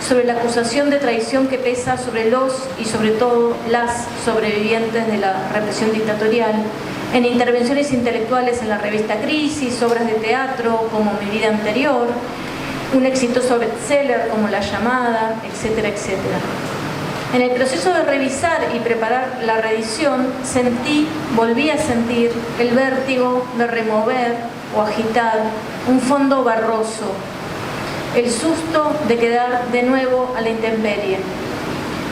S1: sobre la acusación de traición que pesa sobre los y sobre todo las sobrevivientes de la represión dictatorial, en intervenciones intelectuales en la revista Crisis, obras de teatro como Mi vida anterior, un exitoso bestseller como La llamada, etcétera, etcétera. En el proceso de revisar y preparar la reedición, volví a sentir el vértigo de remover o agitar un fondo barroso, el susto de quedar de nuevo a la intemperie.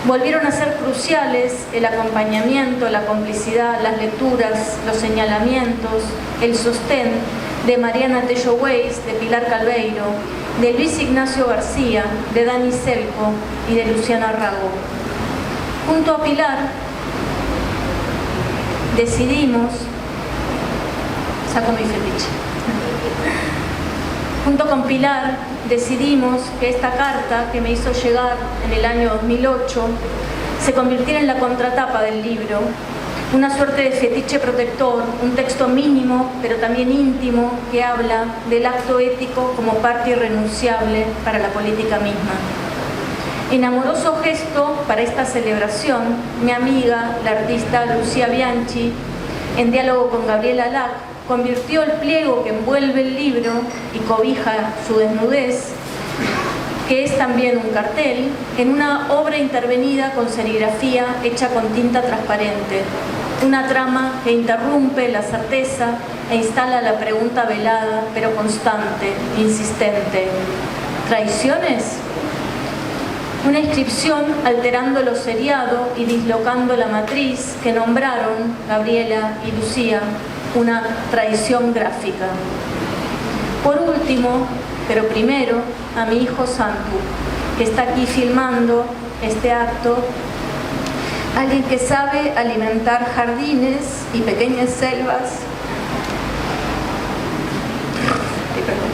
S1: Volvieron a ser cruciales el acompañamiento, la complicidad, las lecturas, los señalamientos, el sostén de Mariana Tello Weiss, de Pilar Calveiro, de Luis Ignacio García, de Dani Selco y de Luciana Rago. Junto a Pilar decidimos, saco mi fetiche, junto con Pilar decidimos que esta carta que me hizo llegar en el año 2008 se convirtiera en la contratapa del libro, una suerte de fetiche protector, un texto mínimo pero también íntimo que habla del acto ético como parte irrenunciable para la política misma. En amoroso gesto para esta celebración, mi amiga, la artista Lucía Bianchi, en diálogo con Gabriela Lack, convirtió el pliego que envuelve el libro y cobija su desnudez, que es también un cartel, en una obra intervenida con serigrafía hecha con tinta transparente. Una trama que interrumpe la certeza e instala la pregunta velada, pero constante, insistente. ¿Traiciones? Una inscripción alterando lo seriado y dislocando la matriz que nombraron Gabriela y Lucía una traición gráfica. Por último, pero primero, a mi hijo Santu, que está aquí filmando este acto, alguien que sabe alimentar jardines y pequeñas selvas. Ay, perdón.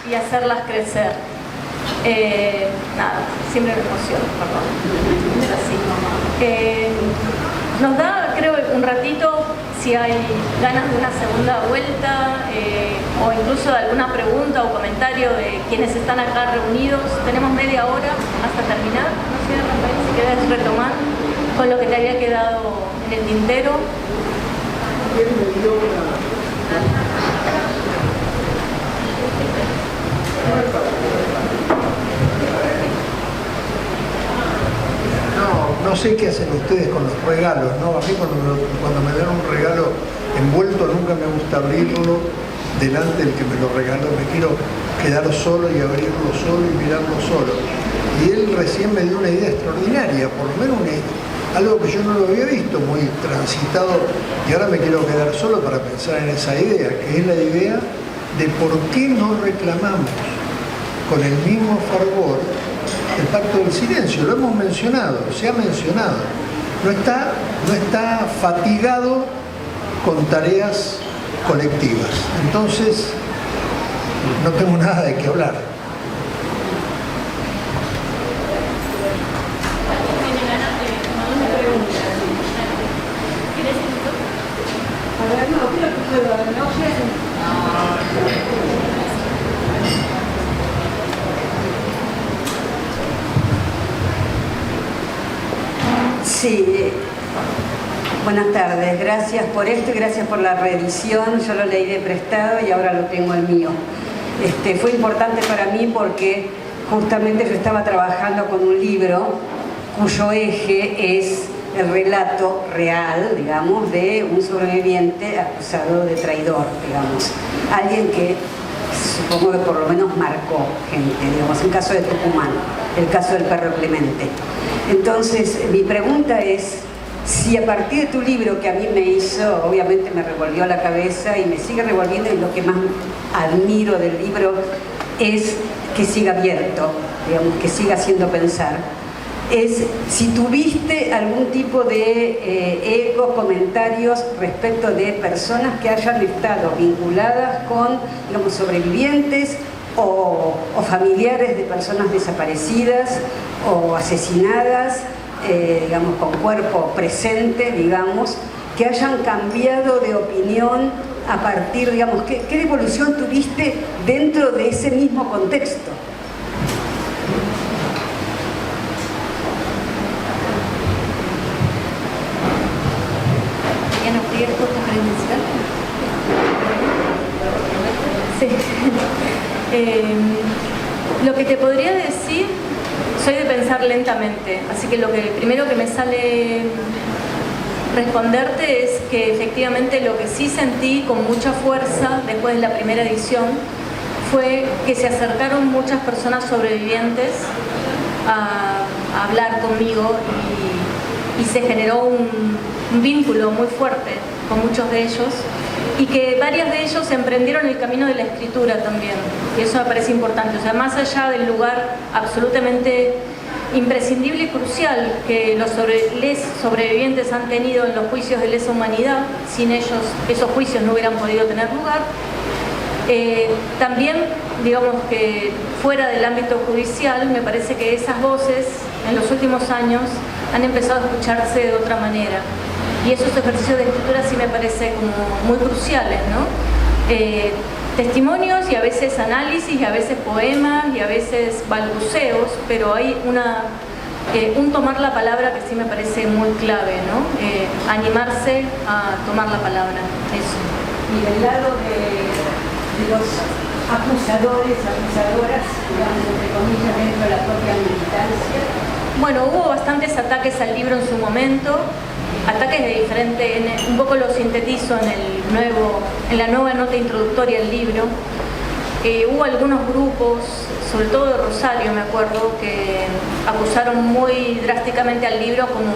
S1: Y hacerlas crecer. Nada, siempre me emociono, perdón. Así. Nos da, creo, un ratito, si hay ganas de una segunda vuelta o incluso de alguna pregunta o comentario de quienes están acá reunidos. Tenemos media hora hasta terminar. No sé, Rafael, si querés retomar con lo que te había quedado en el tintero.
S3: No sé qué hacen ustedes con los regalos, ¿no? A mí cuando me dan un regalo envuelto nunca me gusta abrirlo delante del que me lo regaló. Me quiero quedar solo y abrirlo solo y mirarlo solo. Y él recién me dio una idea extraordinaria, por lo menos algo que yo no lo había visto, muy transitado, y ahora me quiero quedar solo para pensar en esa idea, que es la idea de por qué no reclamamos con el mismo fervor el pacto del silencio. Lo hemos mencionado, se ha mencionado. No está fatigado con tareas colectivas. Entonces, no tengo nada de qué hablar.
S7: Sí, buenas tardes, gracias por esto y gracias por la reedición. Yo lo leí de prestado y ahora lo tengo el mío. Fue importante para mí porque justamente yo estaba trabajando con un libro cuyo eje es el relato real, digamos, de un sobreviviente acusado de traidor, digamos. Alguien que supongo que por lo menos marcó gente, digamos, el caso de Tucumán, el caso del perro Clemente. Entonces, mi pregunta es, si a partir de tu libro, que a mí me hizo, obviamente me revolvió la cabeza y me sigue revolviendo, y lo que más admiro del libro es que siga abierto, digamos, que siga haciendo pensar, es si tuviste algún tipo de ecos, comentarios respecto de personas que hayan estado vinculadas con, digamos, sobrevivientes o familiares de personas desaparecidas o asesinadas, digamos, con cuerpo presente, digamos, que hayan cambiado de opinión a partir, digamos, ¿qué evolución tuviste dentro de ese mismo contexto?
S1: Sí. Lo que te podría decir, soy de pensar lentamente, así que lo primero que me sale responderte es que efectivamente lo que sí sentí con mucha fuerza después de la primera edición fue que se acercaron muchas personas sobrevivientes a hablar conmigo y se generó un vínculo muy fuerte con muchos de ellos, y que varias de ellos emprendieron el camino de la escritura también, y eso me parece importante. O sea, más allá del lugar absolutamente imprescindible y crucial que los sobrevivientes han tenido en los juicios de lesa humanidad, sin ellos esos juicios no hubieran podido tener lugar, también, digamos que fuera del ámbito judicial, me parece que esas voces en los últimos años han empezado a escucharse de otra manera. Y esos ejercicios de escritura sí me parecen como muy cruciales, ¿no? Testimonios y a veces análisis y a veces poemas y a veces balbuceos, pero hay un tomar la palabra que sí me parece muy clave, ¿no? Animarse a tomar la palabra, eso.
S7: Y del lado de los acusadores, acusadoras, digamos, entre comillas, dentro de la propia militancia.
S1: Bueno, hubo bastantes ataques al libro en su momento, ataques de diferente, un poco lo sintetizo en la nueva nota introductoria del libro. Hubo algunos grupos, sobre todo de Rosario me acuerdo, que acusaron muy drásticamente al libro como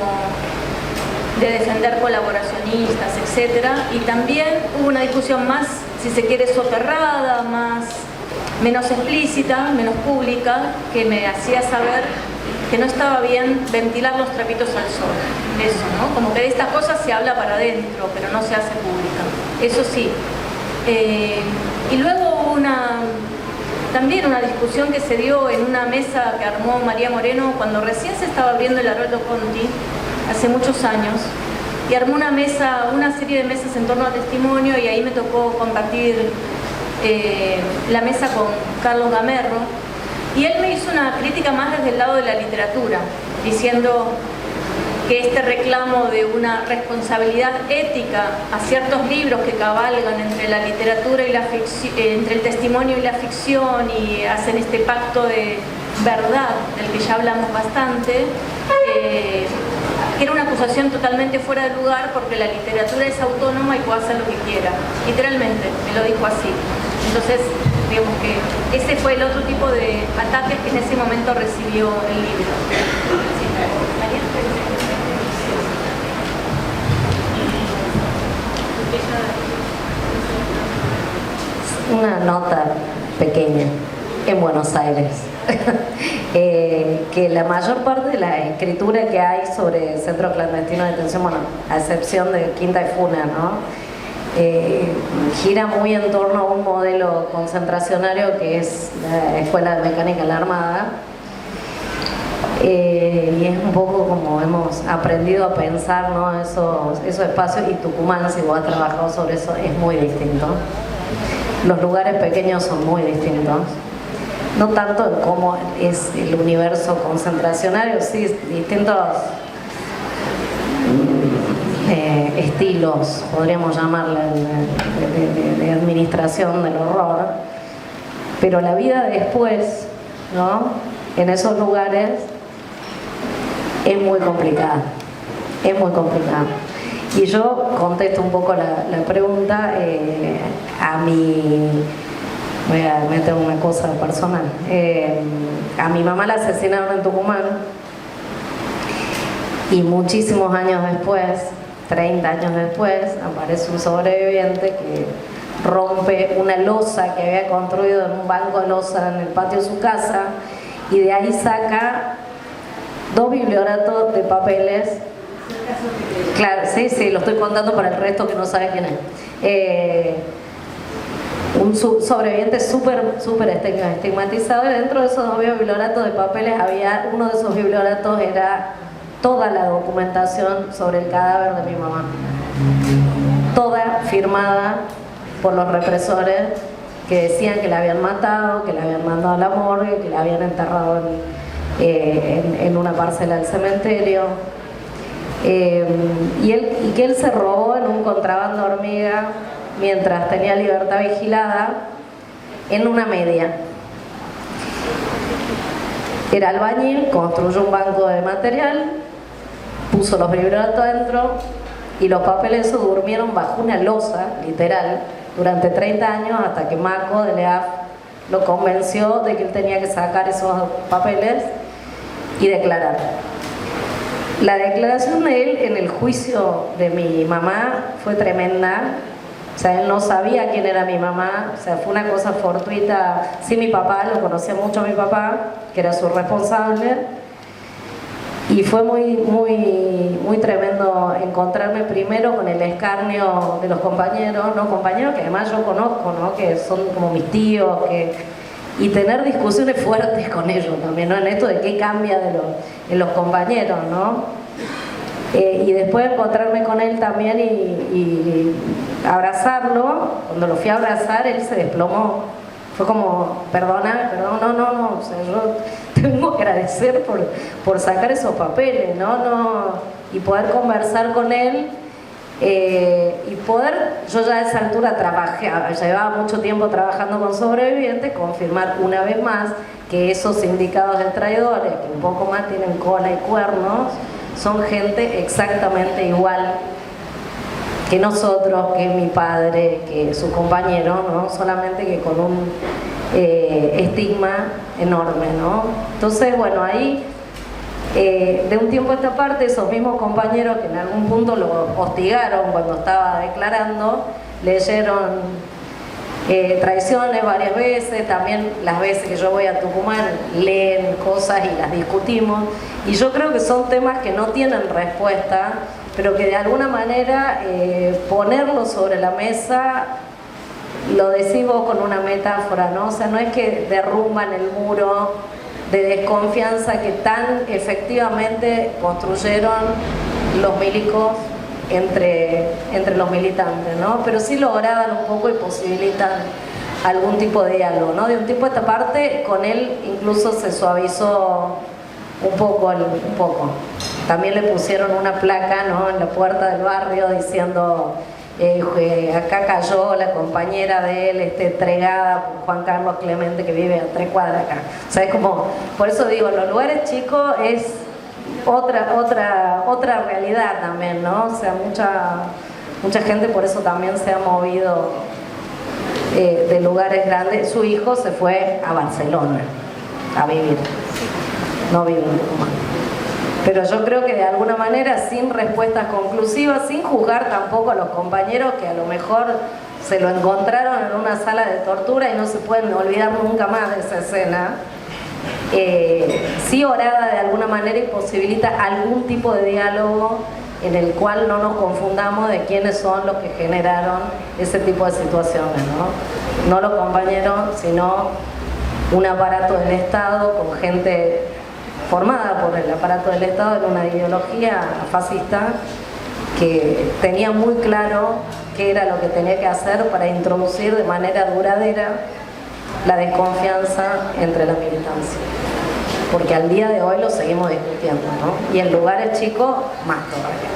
S1: de defender colaboracionistas, etc. Y también hubo una discusión más, si se quiere, soterrada, menos explícita, menos pública, que me hacía saber que no estaba bien ventilar los trapitos al sol. Eso, ¿no? Como que de estas cosas se habla para adentro, pero no se hace pública. Eso sí. Y luego hubo también una discusión que se dio en una mesa que armó María Moreno cuando recién se estaba abriendo el Haroldo Conti, hace muchos años, y armó una serie de mesas en torno al testimonio, y ahí me tocó compartir la mesa con Carlos Gamerro, y él me hizo una crítica más desde el lado de la literatura, diciendo que este reclamo de una responsabilidad ética a ciertos libros que cabalgan entre la literatura y la ficción, entre el testimonio y la ficción, y hacen este pacto de verdad del que ya hablamos bastante, que era una acusación totalmente fuera de lugar, porque la literatura es autónoma y puede hacer lo que quiera. Literalmente, me lo dijo así. Entonces, digamos que ese fue el otro tipo de ataques que en ese momento recibió el libro.
S4: Una nota pequeña en Buenos Aires. Que la mayor parte de la escritura que hay sobre el centro clandestino de detención, bueno, a excepción de Quinta y Funa, ¿no? Gira muy en torno a un modelo concentracionario que es la Escuela de Mecánica de la Armada, y es un poco como hemos aprendido a pensar, ¿no? esos espacios, y Tucumán, si vos has trabajado sobre eso, es muy distinto. Los lugares pequeños son muy distintos, no tanto en cómo es el universo concentracionario, sí, distintos estilos, podríamos llamarle, de administración del horror, pero la vida después, ¿no? En esos lugares es muy complicada, Y yo contesto un poco la pregunta voy a meter una cosa personal. A mi mamá la asesinaron en Tucumán, y muchísimos años después, 30 años después, aparece un sobreviviente que rompe una losa que había construido en un banco de losa en el patio de su casa, y de ahí saca 2 biblioratos de papeles. Claro, sí, lo estoy contando para el resto que no sabe quién es. Un sobreviviente súper estigmatizado, y dentro de esos 2 biblioratos de papeles había, uno de esos biblioratos era toda la documentación sobre el cadáver de mi mamá, toda firmada por los represores, que decían que la habían matado, que la habían mandado a la morgue, que la habían enterrado en una parcela del cementerio, y que él se robó en un contrabando hormiga mientras tenía libertad vigilada en una media. Era albañil, construyó un banco de material, puso los biblioratos adentro, y los papeles esos durmieron bajo una losa, literal, durante 30 años, hasta que Maco de Leaf lo convenció de que él tenía que sacar esos papeles y declarar. La declaración de él en el juicio de mi mamá fue tremenda. O sea, él no sabía quién era mi mamá, o sea, fue una cosa fortuita. Sí, mi papá, lo conocía mucho mi papá, que era su responsable, y fue muy tremendo encontrarme primero con el escarnio de los compañeros, ¿no? Compañeros que además yo conozco, ¿no? Que son como mis tíos, y tener discusiones fuertes con ellos también, ¿no? En esto de qué cambia en los compañeros, ¿no? Y después de encontrarme con él también y abrazarlo, cuando lo fui a abrazar, él se desplomó. Fue como, perdón, no, o sea, yo tengo que agradecer por sacar esos papeles, y poder conversar con él, y poder, yo ya a esa altura llevaba mucho tiempo trabajando con sobrevivientes, confirmar una vez más que esos sindicatos de traidores, que un poco más tienen cola y cuernos, son gente exactamente igual que nosotros, que mi padre, que su compañero, ¿no? Solamente que con un estigma enorme, ¿no? Entonces, bueno, ahí, de un tiempo a esta parte, esos mismos compañeros que en algún punto lo hostigaron cuando estaba declarando, leyeron traiciones varias veces, también las veces que yo voy a Tucumán leen cosas y las discutimos, y yo creo que son temas que no tienen respuesta, pero que de alguna manera ponerlo sobre la mesa, lo decís vos con una metáfora, ¿no? O sea, no es que derrumban el muro de desconfianza que tan efectivamente construyeron los milicos entre los militantes, ¿no? Pero sí lo agradan un poco y posibilitan algún tipo de diálogo, ¿no? De un tiempo a esta parte, con él incluso se suavizó un poco. También le pusieron una placa, ¿no?, en la puerta del barrio diciendo acá cayó la compañera de él, entregada por Juan Carlos Clemente, que vive a 3 cuadras acá. O sea, es como, por eso digo, en los lugares chicos es otra realidad también, ¿no? O sea, mucha gente por eso también se ha movido de lugares grandes. Su hijo se fue a Barcelona a vivir, no vive en Tucumán. Pero yo creo que de alguna manera, sin respuestas conclusivas, sin juzgar tampoco a los compañeros que a lo mejor se lo encontraron en una sala de tortura y no se pueden olvidar nunca más de esa escena, sí orada de alguna manera y posibilita algún tipo de diálogo en el cual no nos confundamos de quiénes son los que generaron ese tipo de situaciones, ¿no? No los compañeros, sino un aparato del Estado con gente formada por el aparato del Estado en una ideología fascista que tenía muy claro qué era lo que tenía que hacer para introducir de manera duradera la desconfianza entre la militancia. Porque al día de hoy lo seguimos discutiendo, ¿no? Y en lugares chicos, más todavía.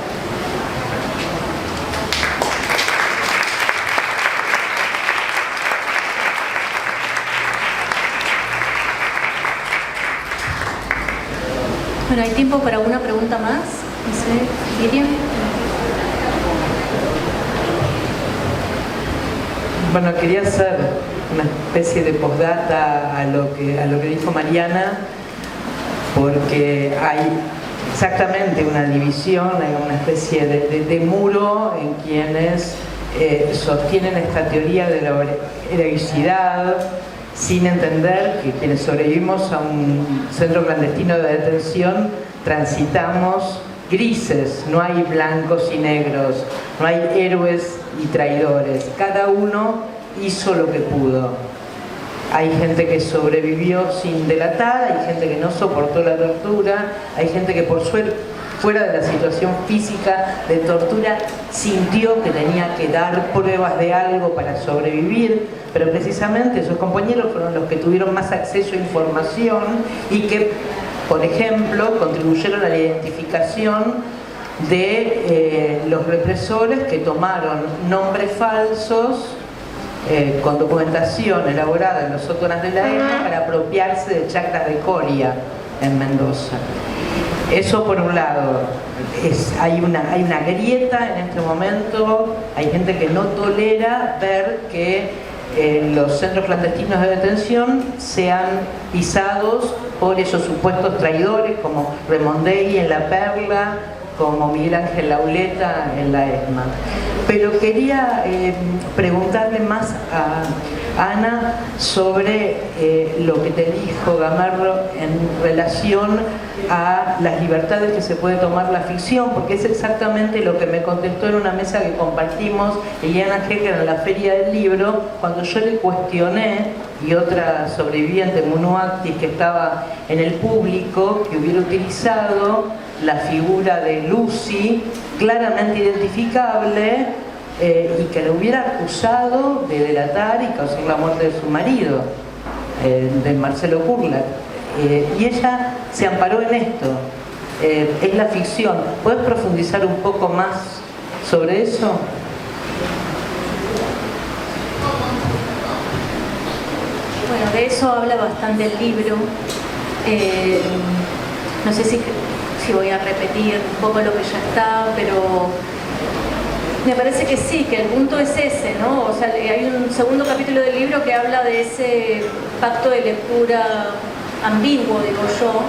S1: Bueno, hay tiempo para una pregunta más. No sé, Miriam.
S8: Bueno, quería hacer una especie de postdata a lo que dijo Mariana, porque hay exactamente una división, hay una especie de muro en quienes sostienen esta teoría de la heroicidad, sin entender que quienes sobrevivimos a un centro clandestino de detención transitamos grises, no hay blancos y negros, no hay héroes y traidores, cada uno hizo lo que pudo. Hay gente que sobrevivió sin delatar, hay gente que no soportó la tortura, hay gente que por suerte, fuera de la situación física de tortura, sintió que tenía que dar pruebas de algo para sobrevivir, pero precisamente esos compañeros fueron los que tuvieron más acceso a información y que, por ejemplo, contribuyeron a la identificación de los represores que tomaron nombres falsos con documentación elaborada en los sótanos de la EMA para apropiarse de chacras de Coria en Mendoza. Eso por un lado, hay una grieta en este momento, hay gente que no tolera ver que los centros clandestinos de detención sean pisados por esos supuestos traidores como Remondegui en La Perla, como Miguel Ángel Lauleta en la ESMA. Pero quería preguntarle más a Ana sobre lo que te dijo Gamarro en relación a las libertades que se puede tomar la ficción, porque es exactamente lo que me contestó en una mesa que compartimos Eliana Hecker en la Feria del Libro, cuando yo le cuestioné y otra sobreviviente, Munu Actis, que estaba en el público, que hubiera utilizado la figura de Lucy, claramente identificable, y que le hubiera acusado de delatar y causar la muerte de su marido, de Marcelo Kurlat. Y ella se amparó en esto. Es la ficción. ¿Puedes profundizar un poco más sobre eso?
S1: Bueno, de eso habla bastante el libro. No sé si voy a repetir un poco lo que ya está, pero me parece que sí, que el punto es ese, ¿no? O sea, hay un segundo capítulo del libro que habla de ese pacto de lectura ambiguo, digo yo,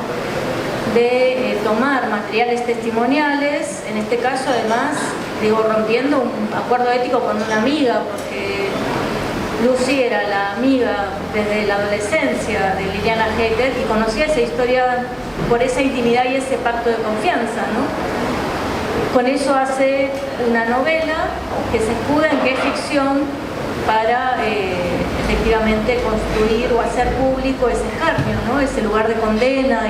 S1: de tomar materiales testimoniales, en este caso además, digo, rompiendo un acuerdo ético con una amiga, porque Lucy era la amiga desde la adolescencia de Liliana Hecker y conocía esa historia por esa intimidad y ese pacto de confianza, ¿no? Con eso hace una novela que se escuda en que es ficción para efectivamente construir o hacer público ese escarnio, ¿no? Ese lugar de condena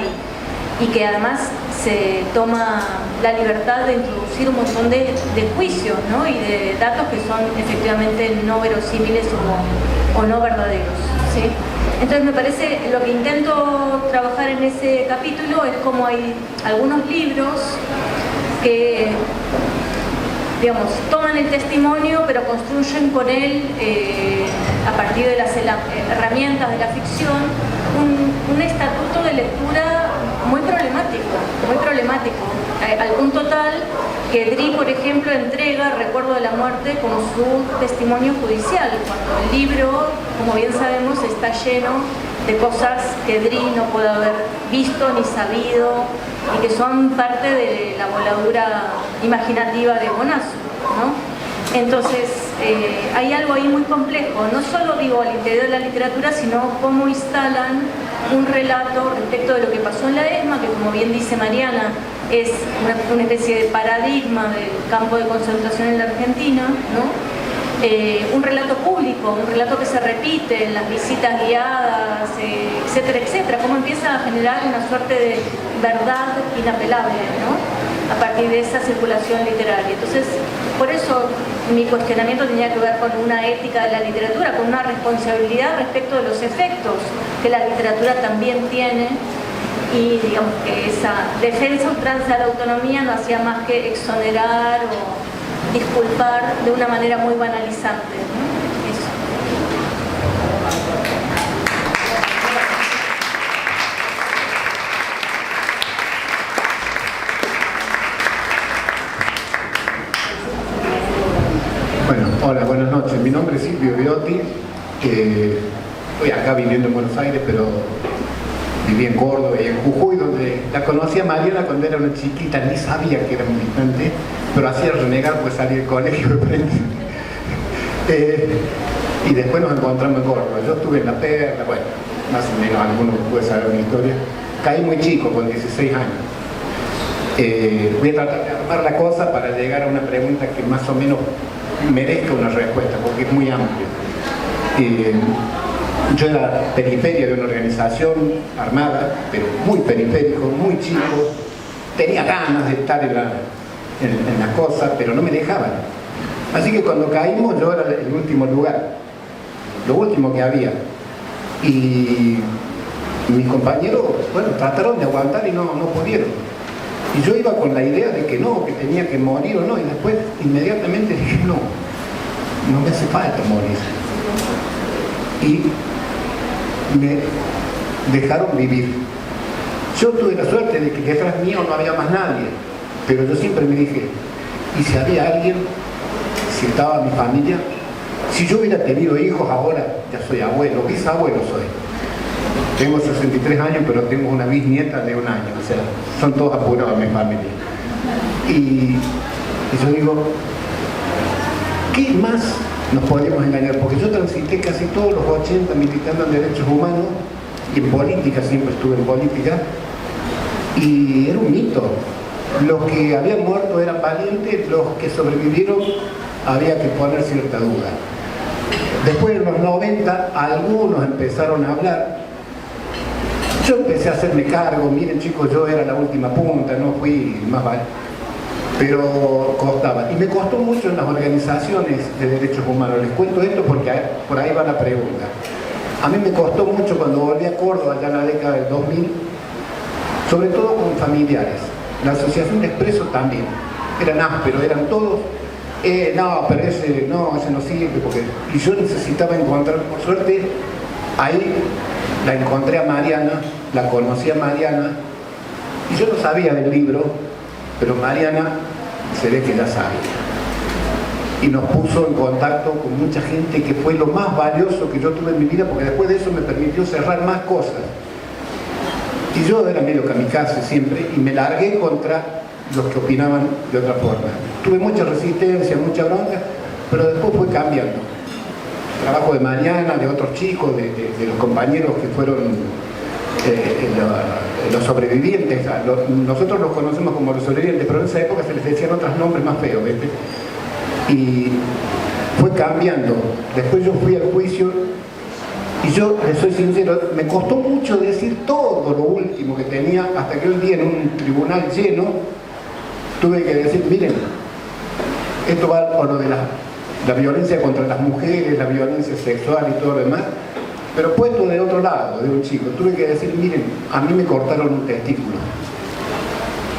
S1: y que además se toma la libertad de introducir un montón de juicios, ¿no? Y de datos que son efectivamente no verosímiles o no verdaderos, ¿sí? Entonces me parece, lo que intento trabajar en ese capítulo es como hay algunos libros que, digamos, toman el testimonio pero construyen con él, a partir de las herramientas de la ficción, un estatuto de lectura muy problemático, al punto tal que Dri, por ejemplo, entrega Recuerdo de la Muerte como su testimonio judicial, cuando el libro, como bien sabemos, está lleno de cosas que Dri no puede haber visto ni sabido y que son parte de la voladura imaginativa de Bonazo, ¿no? Entonces, hay algo ahí muy complejo, no solo digo al interior de la literatura, sino cómo instalan un relato respecto de lo que pasó en la ESMA, que como bien dice Mariana, es una especie de paradigma del campo de concentración en la Argentina, ¿no? Un relato público, un relato que se repite en las visitas guiadas, etcétera, etcétera, cómo empieza a generar una suerte de verdad inapelable, ¿no? A partir de esa circulación literaria. Entonces, por eso mi cuestionamiento tenía que ver con una ética de la literatura, con una responsabilidad respecto de los efectos que la literatura también tiene, y digamos que esa defensa ultranza de la autonomía no hacía más que exonerar o disculpar de una manera muy banalizante, ¿no? Eso.
S9: Bueno, hola, buenas noches. Mi nombre es Silvio Biotti. Estoy acá viviendo en Buenos Aires, pero viví en Córdoba y en Jujuy, donde la conocí a Mariana cuando era una chiquita, ni sabía que era militante, pero hacía renegar pues salí del colegio de frente. Y después nos encontramos en Córdoba. Yo estuve en La Perla, bueno, más o menos algunos puede saber mi historia. Caí muy chico, con 16 años. Voy a tratar de armar la cosa para llegar a una pregunta que más o menos merezca una respuesta, porque es muy amplia. Yo era periferia de una organización armada, pero muy periférico, muy chico. Tenía ganas de estar en las cosas, pero no me dejaban. Así que cuando caímos yo era el último lugar, lo último que había. Y mis compañeros, bueno, trataron de aguantar y no pudieron. Y yo iba con la idea de que no, que tenía que morir o no, y después inmediatamente dije, no me hace falta morir. Y me dejaron vivir. Yo tuve la suerte de que detrás mío no había más nadie, pero yo siempre me dije, ¿y si había alguien? Si estaba mi familia, si yo hubiera tenido hijos ahora, ya soy abuelo, bisabuelo soy. Tengo 63 años, pero tengo una bisnieta de 1 año, o sea, son todos apurados en mi familia. Y yo digo, ¿qué más nos podemos engañar? Porque yo transité casi todos los 80 militando en derechos humanos, y en política, siempre estuve en política, y era un mito. Los que habían muerto eran valientes, los que sobrevivieron había que poner cierta duda. Después en los 90 algunos empezaron a hablar. Yo empecé a hacerme cargo, miren chicos, yo era la última punta, no fui más vale. Pero costaba. Y me costó mucho en las organizaciones de derechos humanos. Les cuento esto porque por ahí va la pregunta. A mí me costó mucho cuando volví a Córdoba, ya en la década del 2000, sobre todo con familiares. La Asociación de Expresos también. Eran ásperos, eran todos, no, pero ese no sirve. Y yo necesitaba encontrar, por suerte, ahí la encontré a Mariana, la conocí a Mariana, y yo no sabía del libro, pero Mariana se ve que ya sabía. Y nos puso en contacto con mucha gente, que fue lo más valioso que yo tuve en mi vida, porque después de eso me permitió cerrar más cosas. Y yo era medio kamikaze siempre, y me largué contra los que opinaban de otra forma. Tuve mucha resistencia, mucha bronca, pero después fue cambiando. Trabajo de Mariana, de otros chicos, de los compañeros que fueron los sobrevivientes. Nosotros los conocemos como los sobrevivientes, pero en esa época se les decían otros nombres más feos, ¿viste? Y fue cambiando. Después yo fui al juicio y yo, les soy sincero, me costó mucho decir todo lo último que tenía, hasta que un día en un tribunal lleno tuve que decir, miren, esto va por lo de la violencia contra las mujeres, la violencia sexual y todo lo demás, pero puesto de otro lado, de un chico, tuve que decir, miren, a mí me cortaron un testículo.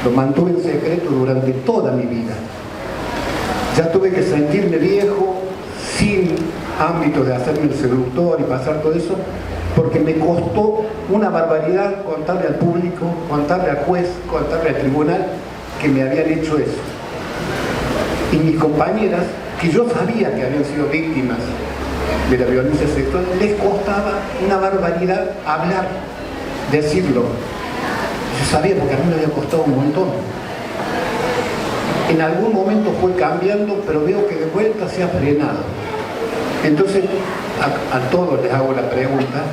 S9: Lo mantuve en secreto durante toda mi vida. Ya tuve que sentirme viejo, sin ámbito de hacerme el seductor y pasar todo eso, porque me costó una barbaridad contarle al público, contarle al juez, contarle al tribunal que me habían hecho eso. Y mis compañeras, que yo sabía que habían sido víctimas de la violencia sexual, les costaba una barbaridad hablar, decirlo. Yo sabía, porque a mí me había costado un montón. En algún momento fue cambiando, pero veo que de vuelta se ha frenado. Entonces, a todos les hago la pregunta.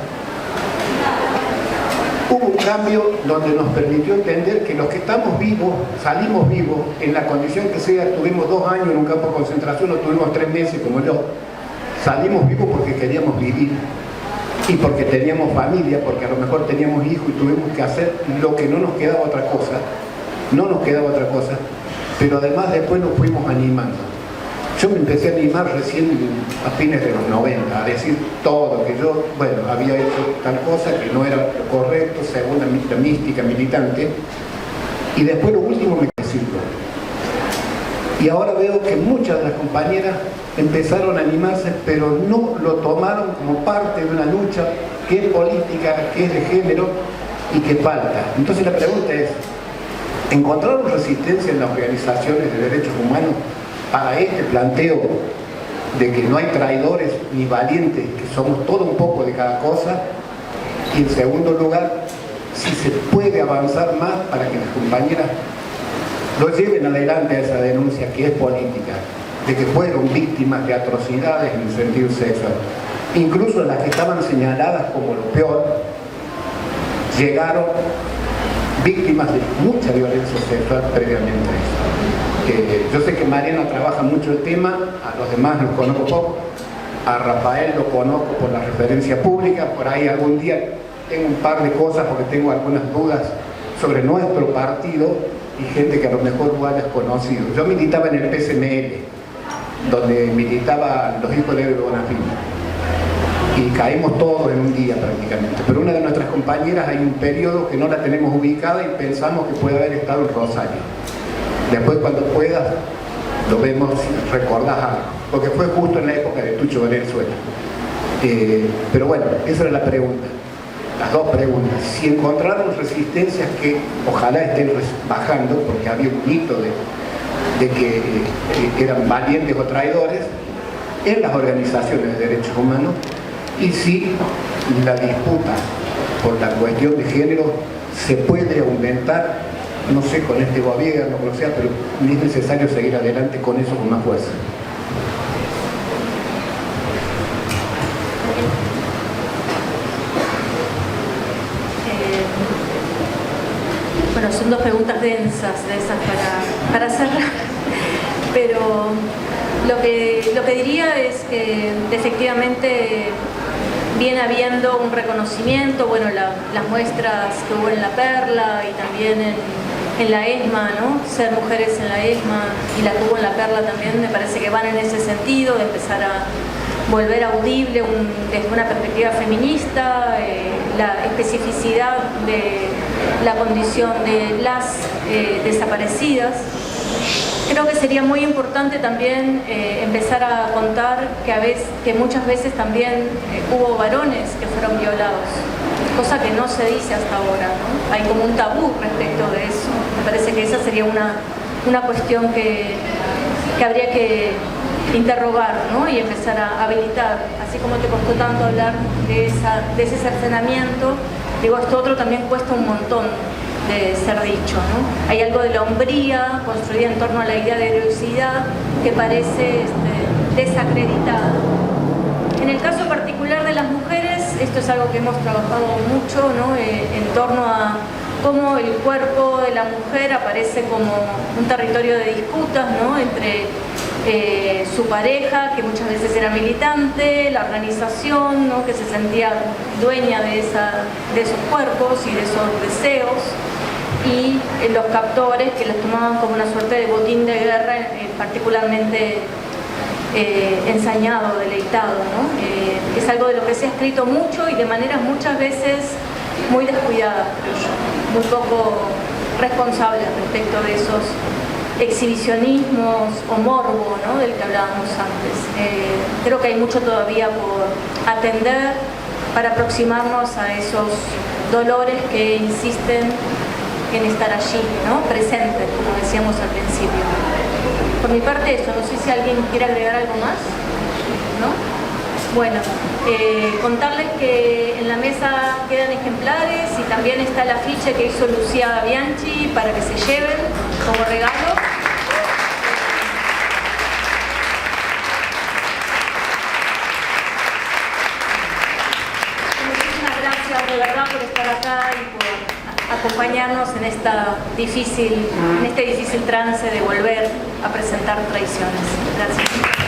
S9: Hubo un cambio donde nos permitió entender que los que estamos vivos, salimos vivos, en la condición que sea, tuvimos 2 años en un campo de concentración o tuvimos 3 meses como yo, salimos vivos porque queríamos vivir y porque teníamos familia, porque a lo mejor teníamos hijos y tuvimos que hacer lo que no nos quedaba otra cosa, pero además después nos fuimos animando. Yo me empecé a animar recién a fines de los 90, a decir todo, que yo, bueno, había hecho tal cosa que no era lo correcto, según la mística militante, y después lo último me sirvió. Y ahora veo que muchas de las compañeras empezaron a animarse, pero no lo tomaron como parte de una lucha que es política, que es de género y que falta. Entonces la pregunta es, ¿encontraron resistencia en las organizaciones de derechos humanos para este planteo de que no hay traidores ni valientes, que somos todo un poco de cada cosa? Y en segundo lugar, si se puede avanzar más para que las compañeras lo lleven adelante a esa denuncia que es política, de que fueron víctimas de atrocidades en el sentido sexual. Incluso las que estaban señaladas como lo peor, llegaron víctimas de mucha violencia sexual previamente a eso. Yo sé que Mariana trabaja mucho el tema, a los demás los conozco poco, a Rafael lo conozco por la referencia pública, por ahí algún día tengo un par de cosas porque tengo algunas dudas sobre nuestro partido y gente que a lo mejor tú hayas conocido. Yo militaba en el PCML, donde militaban los hijos de Evo Bonafini, y caímos todos en un día prácticamente, pero una de nuestras compañeras hay un periodo que no la tenemos ubicada y pensamos que puede haber estado en Rosario. Después cuando puedas lo vemos, recordás algo, porque fue justo en la época de Tucho Valenzuela. Pero bueno, esa era la pregunta, las dos preguntas. Si encontraron resistencias que ojalá estén bajando, porque había un mito de que eran valientes o traidores en las organizaciones de derechos humanos, y si la disputa por la cuestión de género se puede aumentar, no sé, con este gobierno, o sea, pero es necesario seguir adelante con eso con más fuerza.
S1: Bueno, son dos preguntas densas de esas para cerrar, pero Lo que diría es que efectivamente viene habiendo un reconocimiento, bueno, las muestras que hubo en La Perla y también en la ESMA, ¿no? Ser mujeres en la ESMA y la que hubo en La Perla también me parece que van en ese sentido, de empezar a volver audible desde una perspectiva feminista, la especificidad de la condición de las desaparecidas. Creo que sería muy importante también empezar a contar que muchas veces también hubo varones que fueron violados, cosa que no se dice hasta ahora, ¿no? Hay como un tabú respecto de eso. Me parece que esa sería una cuestión que habría que interrogar, ¿no? Y empezar a habilitar. Así como te costó tanto hablar de ese cercenamiento, digo, esto otro también cuesta un montón de ser dicho, ¿no? Hay algo de la hombría construida en torno a la idea de heroicidad que parece desacreditada. En el caso particular de las mujeres, esto es algo que hemos trabajado mucho, ¿no? En torno a cómo el cuerpo de la mujer aparece como un territorio de disputas, ¿no? Entre su pareja, que muchas veces era militante, la organización, ¿no? Que se sentía dueña de esos cuerpos y de esos deseos, y los captores que los tomaban como una suerte de botín de guerra, particularmente ensañado, deleitado, ¿no? Es algo de lo que se ha escrito mucho y de maneras muchas veces muy descuidadas, creo yo, muy poco responsables respecto de esos exhibicionismos o morbo, ¿no? Del que hablábamos antes. Creo que hay mucho todavía por atender para aproximarnos a esos dolores que insisten en estar allí, ¿no? Presentes, como decíamos al principio. Por mi parte eso, no sé si alguien quiere agregar algo más, ¿no? Bueno, contarles que en la mesa quedan ejemplares y también está el afiche que hizo Lucía Bianchi para que se lleven como regalo. Muchísimas gracias de verdad por estar acá y por acompañarnos en este difícil trance de volver a presentar Traiciones. Gracias.